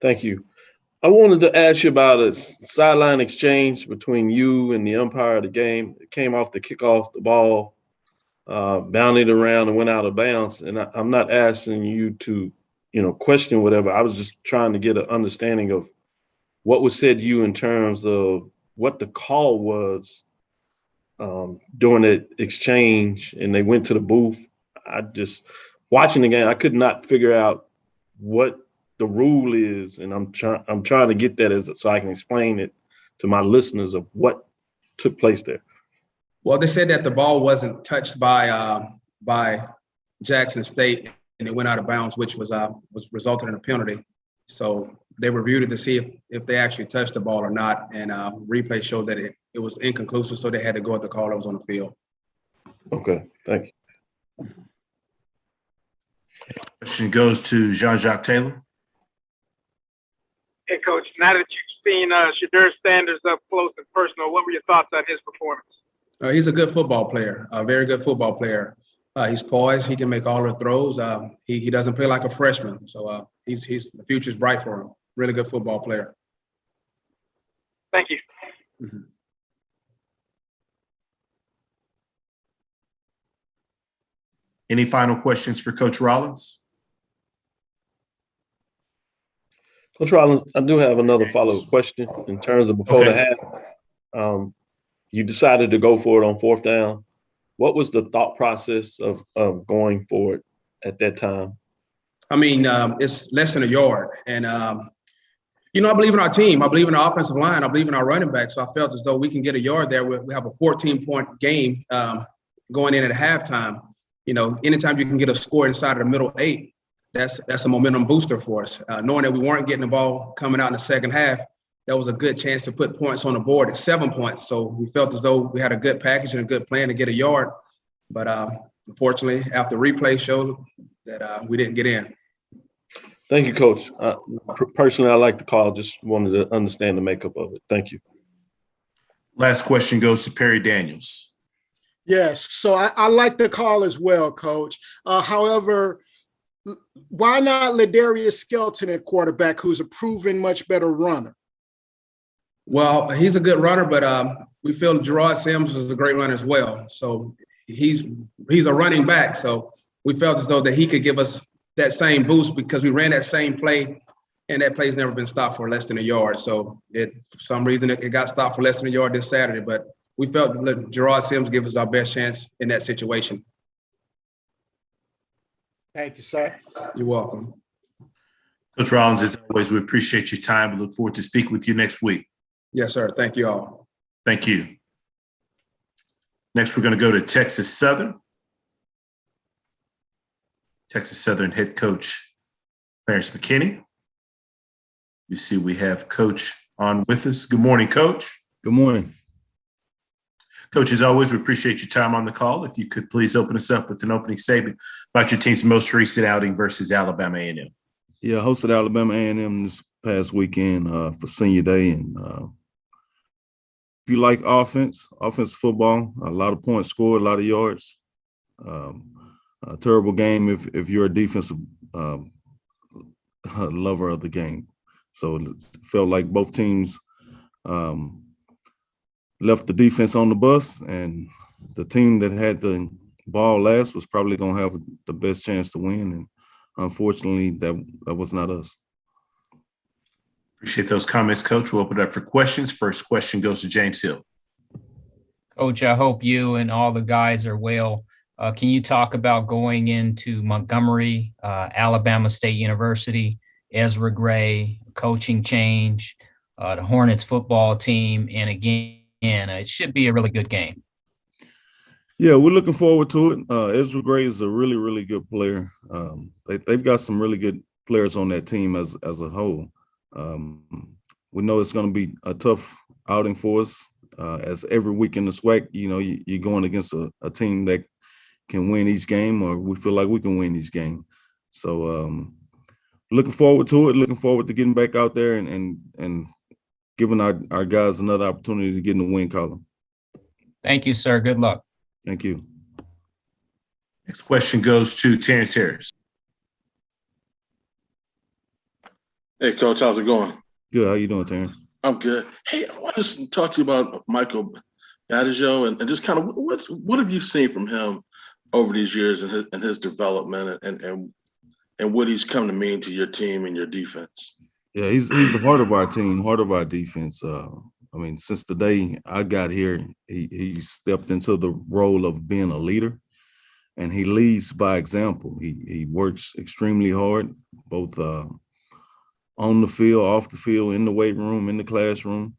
Thank you. I wanted to ask you about a sideline exchange between you and the umpire of the game. It came off the kickoff, the ball bounded around and went out of bounds. And I'm not asking you to, question whatever. I was just trying to get an understanding of what was said to you in terms of what the call was during that exchange. And they went to the booth. Watching the game, I could not figure out what the rule is, and I'm trying to get that so I can explain it to my listeners of what took place there. Well, they said that the ball wasn't touched by Jackson State, and it went out of bounds, which was resulted in a penalty. So they reviewed it to see if they actually touched the ball or not, and replay showed that it was inconclusive, so they had to go at the call that was on the field. Okay, thank you. Question goes to Jean-Jacques Taylor. Hey, Coach, now that you've seen Shedeur Sanders up close and personal, what were your thoughts on his performance? He's a good football player, a very good football player. He's poised. He can make all the throws. He doesn't play like a freshman, so the future's bright for him. Really good football player. Thank you. Mm-hmm. Any final questions for Coach Rollins? Coach Rollins, I do have another follow-up question in terms of before the half. You decided to go for it on fourth down. What was the thought process of going for it at that time? I mean, it's less than a yard. And, I believe in our team. I believe in our offensive line. I believe in our running back. So I felt as though we can get a yard there. We have a 14-point game going in at halftime. Anytime you can get a score inside of the middle 8, that's a momentum booster for us. Knowing that we weren't getting the ball coming out in the second half, that was a good chance to put points on the board at 7 points. So we felt as though we had a good package and a good plan to get a yard. But unfortunately, after replay showed that we didn't get in. Thank you, Coach. Personally, I like the call. Just wanted to understand the makeup of it. Thank you. Last question goes to Perry Daniels. Yes, so I like the call as well, Coach. However, why not Ladarius Skelton at quarterback, who's a proven much better runner? Well, he's a good runner, but we feel Gerard Sims is a great runner as well. So he's a running back. So we felt as though that he could give us that same boost because we ran that same play, and that play's never been stopped for less than a yard. So for some reason it got stopped for less than a yard this Saturday, but we felt that Gerard Sims gave us our best chance in that situation. Thank you, sir. You're welcome. Coach Rollins, as always, we appreciate your time. We look forward to speaking with you next week. Yes, sir. Thank you all. Thank you. Next, we're going to go to Texas Southern. Texas Southern head coach Clarence McKinney. You see we have Coach on with us. Good morning, Coach. Good morning. Coach, as always, we appreciate your time on the call. If you could please open us up with an opening statement about your team's most recent outing versus Alabama A&M. Yeah, I hosted Alabama A&M this past weekend for Senior Day. And if you like offensive football, a lot of points scored, a lot of yards. A terrible game if you're a defensive lover of the game. So it felt like both teams left the defense on the bus, and the team that had the ball last was probably going to have the best chance to win. And unfortunately, that was not us. Appreciate those comments, Coach. We'll open it up for questions. First question goes to James Hill. Coach, I hope you and all the guys are well. Can you talk about going into Montgomery, Alabama State University, Ezra Gray, coaching change, the Hornets football team, and again, it should be a really good game. Yeah, we're looking forward to it. Ezra Gray is a really, really good player. They've got some really good players on that team as a whole. We know it's going to be a tough outing for us. As every week in the SWAC, you're going against a team that can win each game, or we feel like we can win each game. So looking forward to it, looking forward to getting back out there and giving our guys another opportunity to get in the win column. Thank you, sir. Good luck. Thank you. Next question goes to Terrence Harris. Hey, Coach, how's it going? Good. How you doing, Terrence? I'm good. Hey, I want to talk to you about Michael Badajo and just kind of what have you seen from him over these years and his development and what he's come to mean to your team and your defense? Yeah, he's the heart of our team, heart of our defense. Since the day I got here, he stepped into the role of being a leader, and he leads by example. He works extremely hard, both on the field, off the field, in the weight room, in the classroom.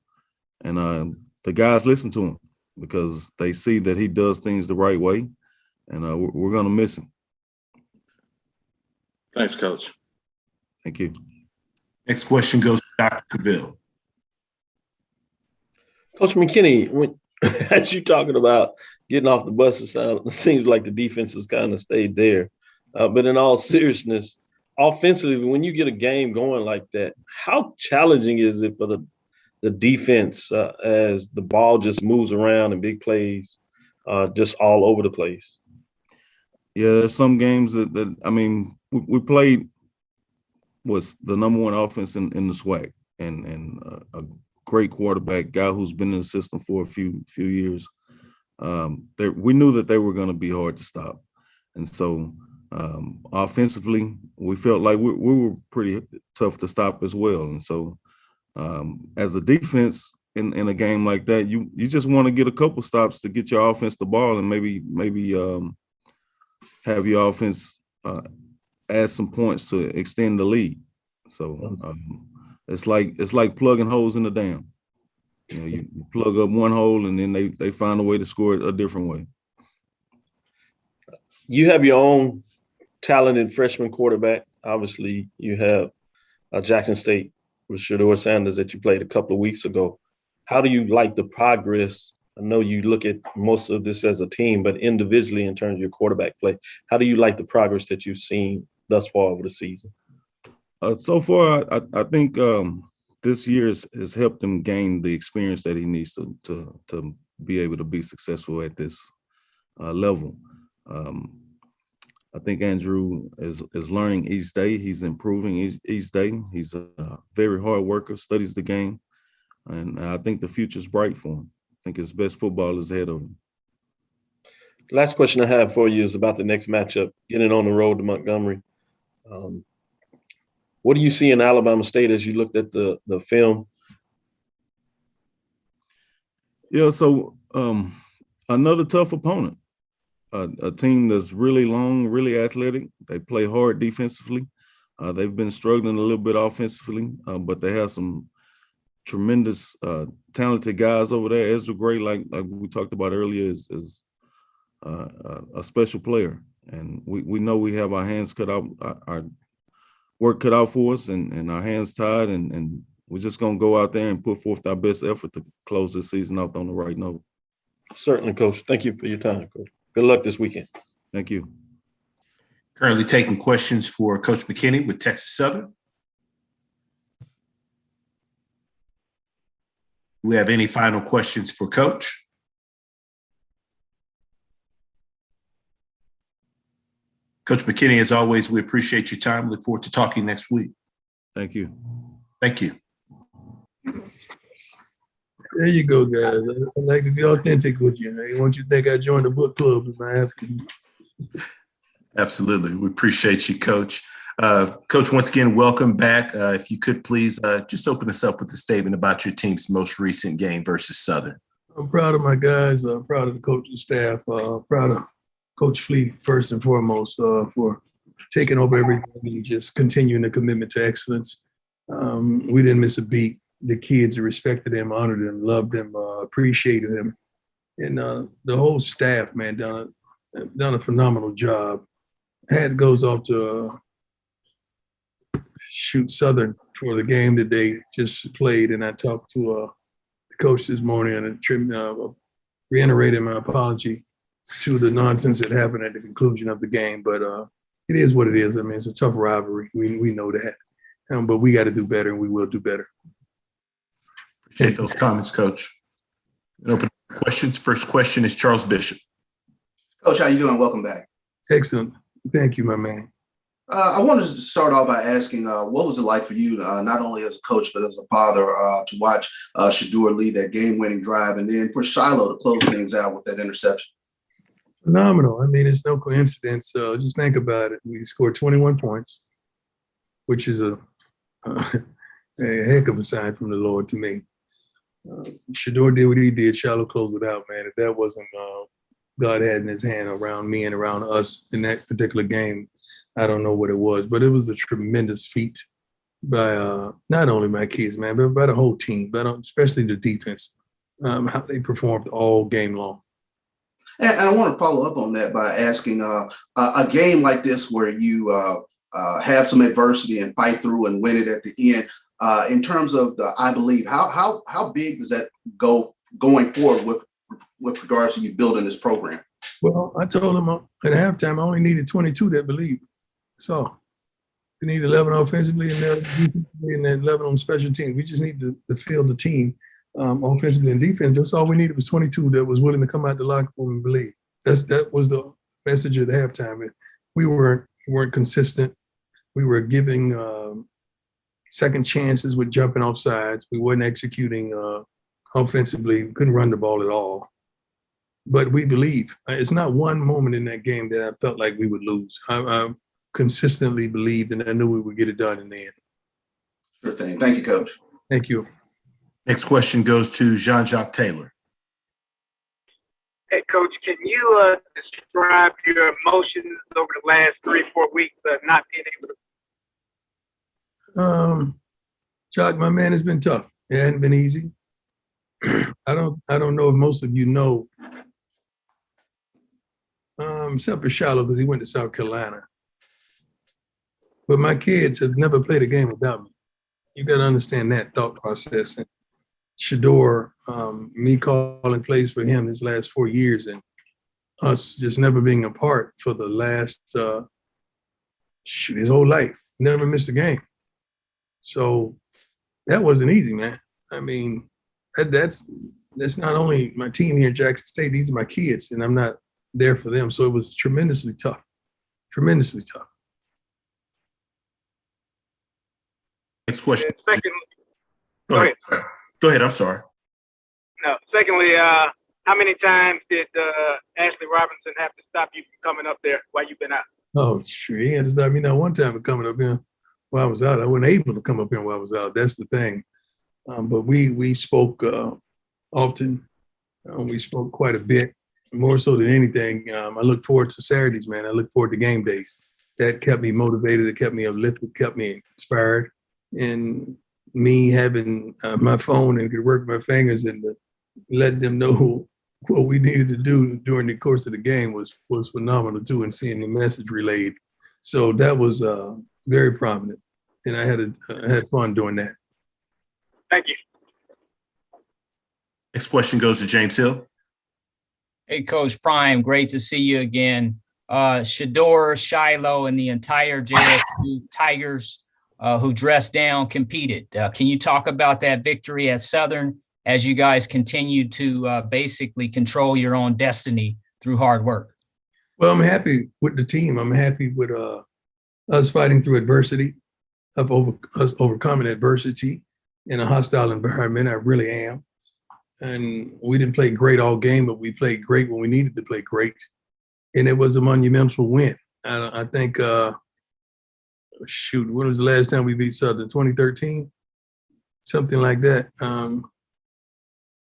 And the guys listen to him because they see that he does things the right way, and we're going to miss him. Thanks, Coach. Thank you. Next question goes to Dr. Cavill. Coach McKinney, as you talking about getting off the bus, it seems like the defense has kind of stayed there. But in all seriousness, offensively, when you get a game going like that, how challenging is it for the defense as the ball just moves around and big plays just all over the place? Yeah, there's some games that we played was the number one offense in the SWAC and a great quarterback, guy who's been in the system for a few years. We knew that they were going to be hard to stop. And so offensively, we felt like we were pretty tough to stop as well. And so as a defense in a game like that, you just want to get a couple stops to get your offense the ball and maybe have your offense add some points to extend the lead. So it's like plugging holes in the dam. You plug up one hole and then they find a way to score it a different way. You have your own talented freshman quarterback. Obviously, you have Jackson State with Shedeur Sanders that you played a couple of weeks ago. How do you like the progress? I know you look at most of this as a team, but individually in terms of your quarterback play, how do you like the progress that you've seen thus far over the season? So far, I think this year has helped him gain the experience that he needs to be able to be successful at this level. I think Andrew is learning each day. He's improving each day. He's a very hard worker, studies the game, and I think the future's bright for him. I think his best football is ahead of him. Last question I have for you is about the next matchup, getting on the road to Montgomery. What do you see in Alabama State as you looked at the film? Yeah, so another tough opponent, a team that's really long, really athletic. They play hard defensively. They've been struggling a little bit offensively, but they have some tremendous, talented guys over there. Ezra Gray, like we talked about earlier, is a special player, and we know we have our hands cut out, our work cut out for us, and our hands tied, and we're just gonna go out there and put forth our best effort to close this season out on the right note. Certainly, Coach. Thank you for your time, Coach. Good luck this weekend. Thank you. Currently taking questions for Coach McKinney with Texas Southern. Do we have any final questions for Coach? Coach McKinney, as always, we appreciate your time. Look forward to talking next week. Thank you. Thank you. There you go, guys. I like to be authentic with you. I want you to think I joined the book club with my African. Absolutely. We appreciate you, Coach. Coach, once again, welcome back. If you could please just open us up with a statement about your team's most recent game versus Southern. I'm proud of my guys. I'm proud of the coaching staff. Proud of Coach Flea, first and foremost, for taking over everything and just continuing the commitment to excellence. We didn't miss a beat. The kids respected them, honored them, loved them, appreciated them. And the whole staff, man, done a phenomenal job. Hat goes off to shoot Southern for the game that they just played. And I talked to the coach this morning and reiterated my apology to the nonsense that happened at the conclusion of the game. But it is what it is. I mean, it's a tough rivalry. We know that. But we got to do better, and we will do better. Appreciate those comments, Coach. Open questions. First question is Charles Bishop. Coach, how you doing? Welcome back. Excellent. Thank you, my man. I wanted to start off by asking, what was it like for you, not only as a coach, but as a father, to watch Shedeur lead that game-winning drive, and then for Shiloh to close things out with that interception? Phenomenal. I mean, it's no coincidence. Just think about it. We scored 21 points, which is a heck of a sign from the Lord to me. Shedeur did what he did. Shiloh closed it out, man. If that wasn't God had in his hand around me and around us in that particular game, I don't know what it was. But it was a tremendous feat by not only my kids, man, but by the whole team, but especially the defense, how they performed all game long. And I want to follow up on that by asking a game like this where you have some adversity and fight through and win it at the end. In terms of I believe, how big does that go going forward with regards to you building this program? Well, I told them at halftime I only needed 22 that believe. So we need 11 offensively and 11 on special teams. We just need to field the team offensively and defense. That's all we needed was 22 that was willing to come out the locker room and believe. That was the message at halftime. We weren't consistent. We were giving second chances with jumping off sides. We weren't executing offensively. We couldn't run the ball at all. But we believe. It's not one moment in that game that I felt like we would lose. I consistently believed, and I knew we would get it done in the end. Sure thing. Thank you, Coach. Thank you. Next question goes to Jean-Jacques Taylor. Hey, Coach, can you describe your emotions over the last 3-4 weeks of not being able to? Jock, my man, it's been tough. It hasn't been easy. I don't know if most of you know, except for Shiloh because he went to South Carolina. But my kids have never played a game without me. You got to understand that thought process. And Shedeur, me calling plays for him his last 4 years, and us just never being apart for the last his whole life. Never missed a game. So that wasn't easy, man. I mean, that's not only my team here at Jackson State, these are my kids, and I'm not there for them. So it was tremendously tough. Tremendously tough. Next question. Secondly, Go ahead. I'm sorry. No. Secondly, how many times did Ashley Robinson have to stop you from coming up there while you've been out? Oh, sure. He had to stop me not one time from coming up here while I was out. I wasn't able to come up here while I was out. That's the thing. But we spoke often. We spoke quite a bit, more so than anything. I look forward to Saturdays, man. I look forward to game days. That kept me motivated. It kept me uplifted, kept me inspired. And me having my phone and could work my fingers and let them know what we needed to do during the course of the game was phenomenal too, and seeing the message relayed. So that was very prominent, and I had fun doing that. Thank you. Next question goes to James Hill. Hey, Coach Prime, great to see you again. Shador, Shiloh, and the entire JSU Tigers who dressed down competed. Can you talk about that victory at Southern as you guys continue to basically control your own destiny through hard work? Well, I'm happy with the team. I'm happy with us fighting through adversity, us overcoming adversity in a hostile environment. I really am. And we didn't play great all game, but we played great when we needed to play great. And it was a monumental win. I think, when was the last time we beat Southern? 2013? Something like that.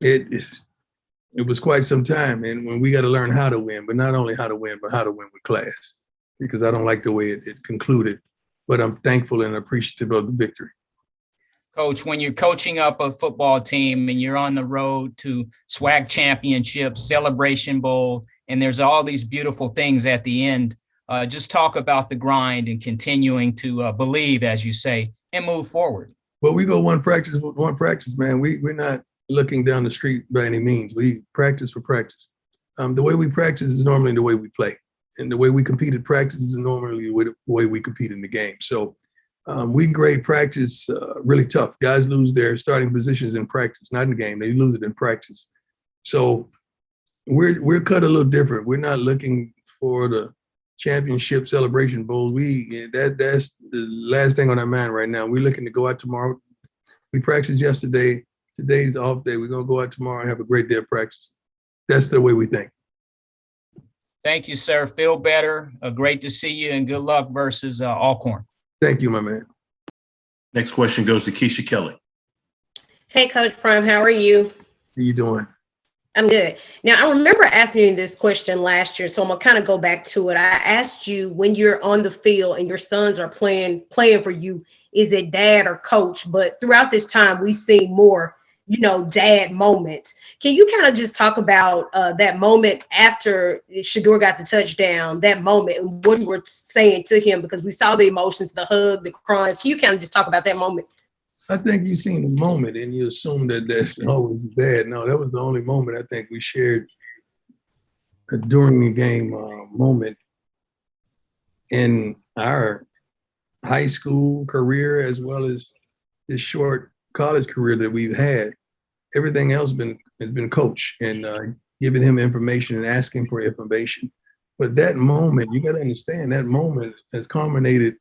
It was quite some time, and when we got to learn how to win, but not only how to win, but how to win with class, because I don't like the way it concluded, but I'm thankful and appreciative of the victory. Coach, when you're coaching up a football team and you're on the road to SWAC championships, Celebration Bowl, and there's all these beautiful things at the end, just talk about the grind and continuing to believe, as you say, and move forward. Well, we go one practice, man. We're not looking down the street by any means. We practice for practice. The way we practice is normally the way we play. And the way we compete at practice is normally the way we compete in the game. So we grade practice really tough. Guys lose their starting positions in practice, not in the game. They lose it in practice. So we're cut a little different. We're not looking for the championship Celebration Bowl. That's the last thing on our mind right now. We're looking to go out tomorrow. We practiced yesterday. Today's the off day. We're going to go out tomorrow and have a great day of practice. That's the way we think. Thank you, sir. Feel better. Great to see you, and good luck versus Alcorn. Thank you, my man. Next question goes to Keisha Kelly. Hey, Coach Prime, how are you? How you doing? I'm good. Now, I remember asking you this question last year, so I'm going to kind of go back to it. I asked you, when you're on the field and your sons are playing for you, is it dad or coach? But throughout this time, we've seen more, dad moments. Can you kind of just talk about that moment after Shador got the touchdown, that moment, and what you were saying to him? Because we saw the emotions, the hug, the crying. Can you kind of just talk about that moment? I think you've seen the moment and you assume that that's always dad. No, that was the only moment I think we shared during the game moment in our high school career, as well as this short college career that we've had. Everything else has been coach and giving him information and asking for information. But that moment, you got to understand, that moment has culminated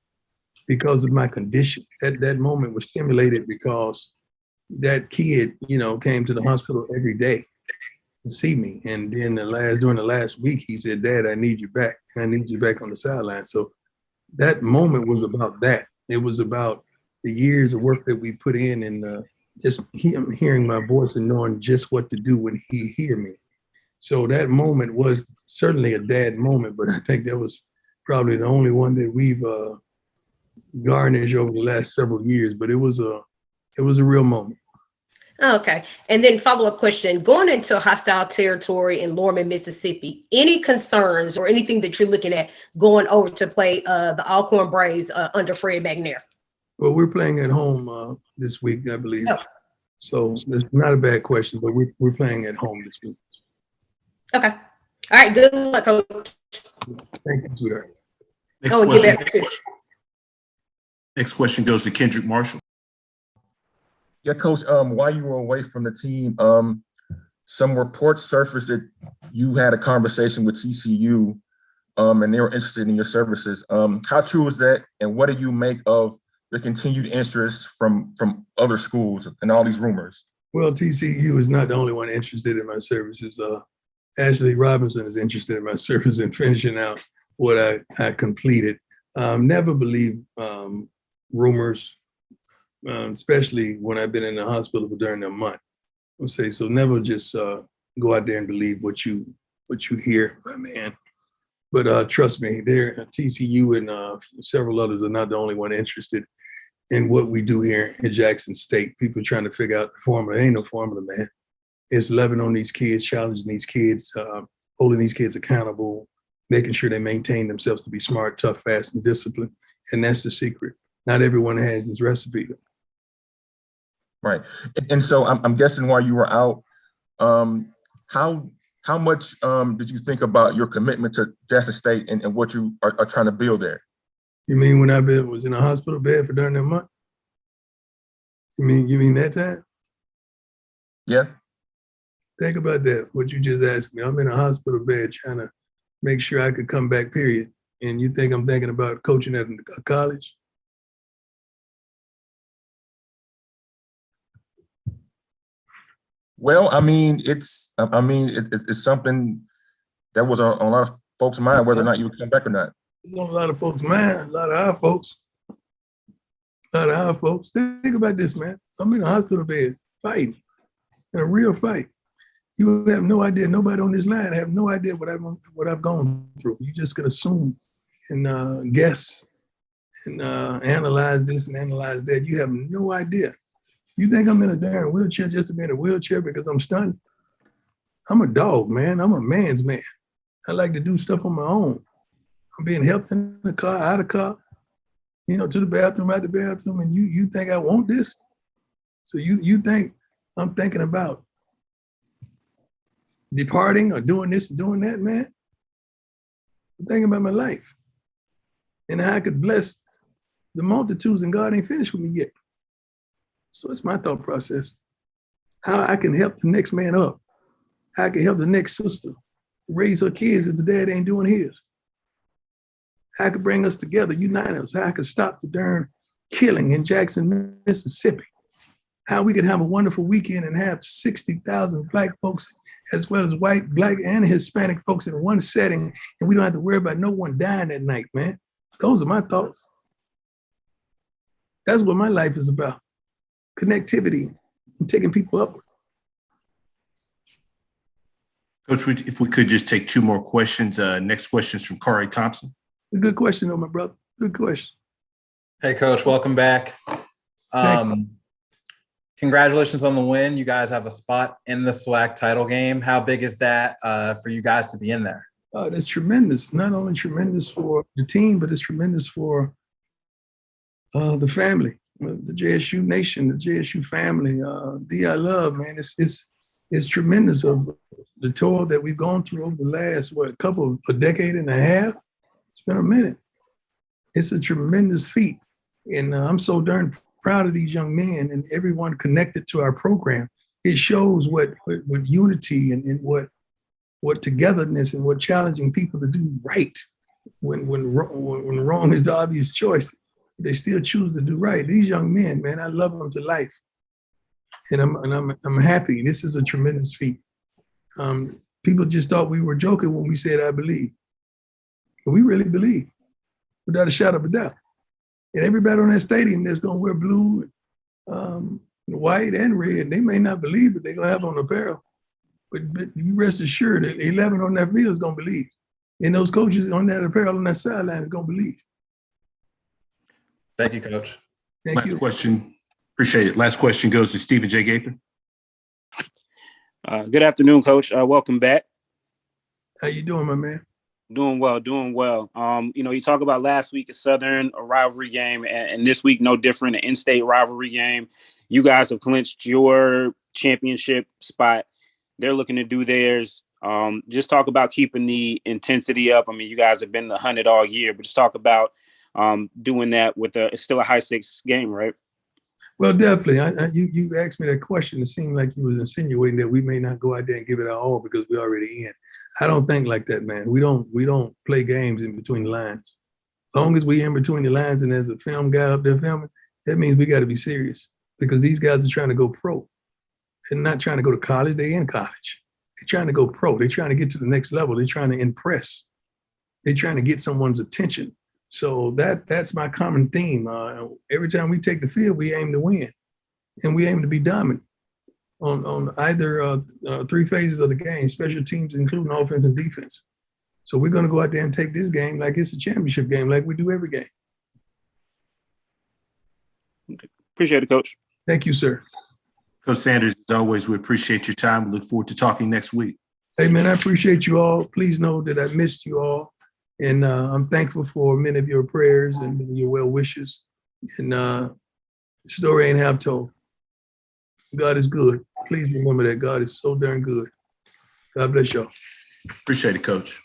because of my condition. That moment was stimulated because that kid, came to the hospital every day to see me. And then during the last week, he said, "Dad, I need you back. I need you back on the sideline." So that moment was about that. It was about the years of work that we put in and just him hearing my voice and knowing just what to do when he hear me. So that moment was certainly a dad moment, but I think that was probably the only one that we've garnished over the last several years. But it was a real moment. Okay. And then follow-up question, going into hostile territory in Lorman, Mississippi, any concerns or anything that you're looking at going over to play the Alcorn Braves under Fred McNair? Well, we're playing at home this week, I believe. Oh. So that's not a bad question, but we're playing at home this week. Okay. All right. Good luck, Coach. Thank you, sweetheart. Next question goes to Kendrick Marshall. Yeah, Coach, while you were away from the team, some reports surfaced that you had a conversation with TCU and they were interested in your services. How true is that? And what do you make of the continued interest from other schools and all these rumors? Well, TCU is not the only one interested in my services. Ashley Robinson is interested in my service in finishing out what I completed. Never believe rumors, especially when I've been in the hospital for during a month. I'll say so. Never just go out there and believe what you hear, my man. But trust me, there TCU and several others are not the only one interested in what we do here in Jackson State. People trying to figure out the formula. There ain't no formula, man. It's loving on these kids, challenging these kids, holding these kids accountable, making sure they maintain themselves to be smart, tough, fast, and disciplined. And that's the secret. Not everyone has this recipe. Right. And so I'm guessing while you were out, how much did you think about your commitment to Jackson State and what you are trying to build there? You mean when I was in a hospital bed for during that month? You mean that time? Yeah. Think about that, what you just asked me. I'm in a hospital bed trying to make sure I could come back, period. And you think I'm thinking about coaching at a college? Well, it's something that was on a lot of folks' mind, whether or not you would come back or not. It's on a lot of folks' mind, a lot of our folks. Think about this, man. I'm in a hospital bed fighting, in a real fight. You have no idea. Nobody on this line have no idea what I've gone through. You just can assume and guess and analyze this and analyze that. You have no idea. You think I'm in a darn wheelchair just to be in a wheelchair because I'm stunned? I'm a dog, man. I'm a man's man. I like to do stuff on my own. I'm being helped in the car, out of the car, to the bathroom, out the bathroom, and you think I want this? So you think I'm thinking about departing or doing this and doing that, man? I'm thinking about my life and how I could bless the multitudes, and God ain't finished with me yet. So it's my thought process. How I can help the next man up. How I can help the next sister raise her kids if the dad ain't doing his. How I could bring us together, unite us. How I could stop the darn killing in Jackson, Mississippi. How we could have a wonderful weekend and have 60,000 Black folks as well as white, Black, and Hispanic folks in one setting, and we don't have to worry about no one dying that night, man. Those are my thoughts. That's what my life is about. Connectivity and taking people upward. Coach, if we could just take two more questions. Next question is from Corey Thompson. Good question, though, my brother. Good question. Hey, Coach, welcome back. Congratulations on the win. You guys have a spot in the SWAC title game. How big is that for you guys to be in there? That's tremendous. Not only tremendous for the team, but it's tremendous for the family, the JSU nation, the JSU family. I love, man. It's tremendous of the toil that we've gone through over the last, a decade and a half. It's been a minute. It's a tremendous feat. And I'm so darn proud of these young men and everyone connected to our program. It shows what unity and what togetherness and what challenging people to do right when wrong is the obvious choice. They still choose to do right. These young men, man, I love them to life. And I'm happy. This is a tremendous feat. People just thought we were joking when we said I believe. But we really believe, without a shadow of a doubt. And everybody on that stadium that's gonna wear blue, white, and red, they may not believe, but they're gonna have on apparel. But you rest assured that 11 on that field is gonna believe. And those coaches on that apparel on that sideline is gonna believe. Thank you, Coach. Last question. Appreciate it. Last question goes to Stephen J. Gaither. Good afternoon, Coach. Welcome back. How you doing, my man? Doing well. You talk about last week, a rivalry game, and this week, no different, an in-state rivalry game. You guys have clinched your championship spot. They're looking to do theirs. Just talk about keeping the intensity up. I mean, you guys have been the hunted all year, but just talk about doing that with it's still a high-stakes game, right? Well, definitely. You asked me that question. It seemed like you was insinuating that we may not go out there and give it our all because we're already in. I don't think like that, man. We don't play games in between the lines. As long as we're in between the lines and there's a film guy up there filming, that means we got to be serious because these guys are trying to go pro. and not trying to go to college. They in college. They're trying to go pro. They're trying to get to the next level. They're trying to impress. They're trying to get someone's attention. So that's my common theme. Every time we take the field, we aim to win, and we aim to be dominant on either three phases of the game, special teams, including offense and defense. So we're going to go out there and take this game like it's a championship game, like we do every game. Okay. Appreciate it, Coach. Thank you, sir. Coach Sanders, as always, we appreciate your time. We look forward to talking next week. Hey, man, I appreciate you all. Please know that I missed you all. And I'm thankful for many of your prayers and your well wishes. And the story ain't half told. God is good. Please remember that God is so darn good. God bless y'all. Appreciate it, Coach.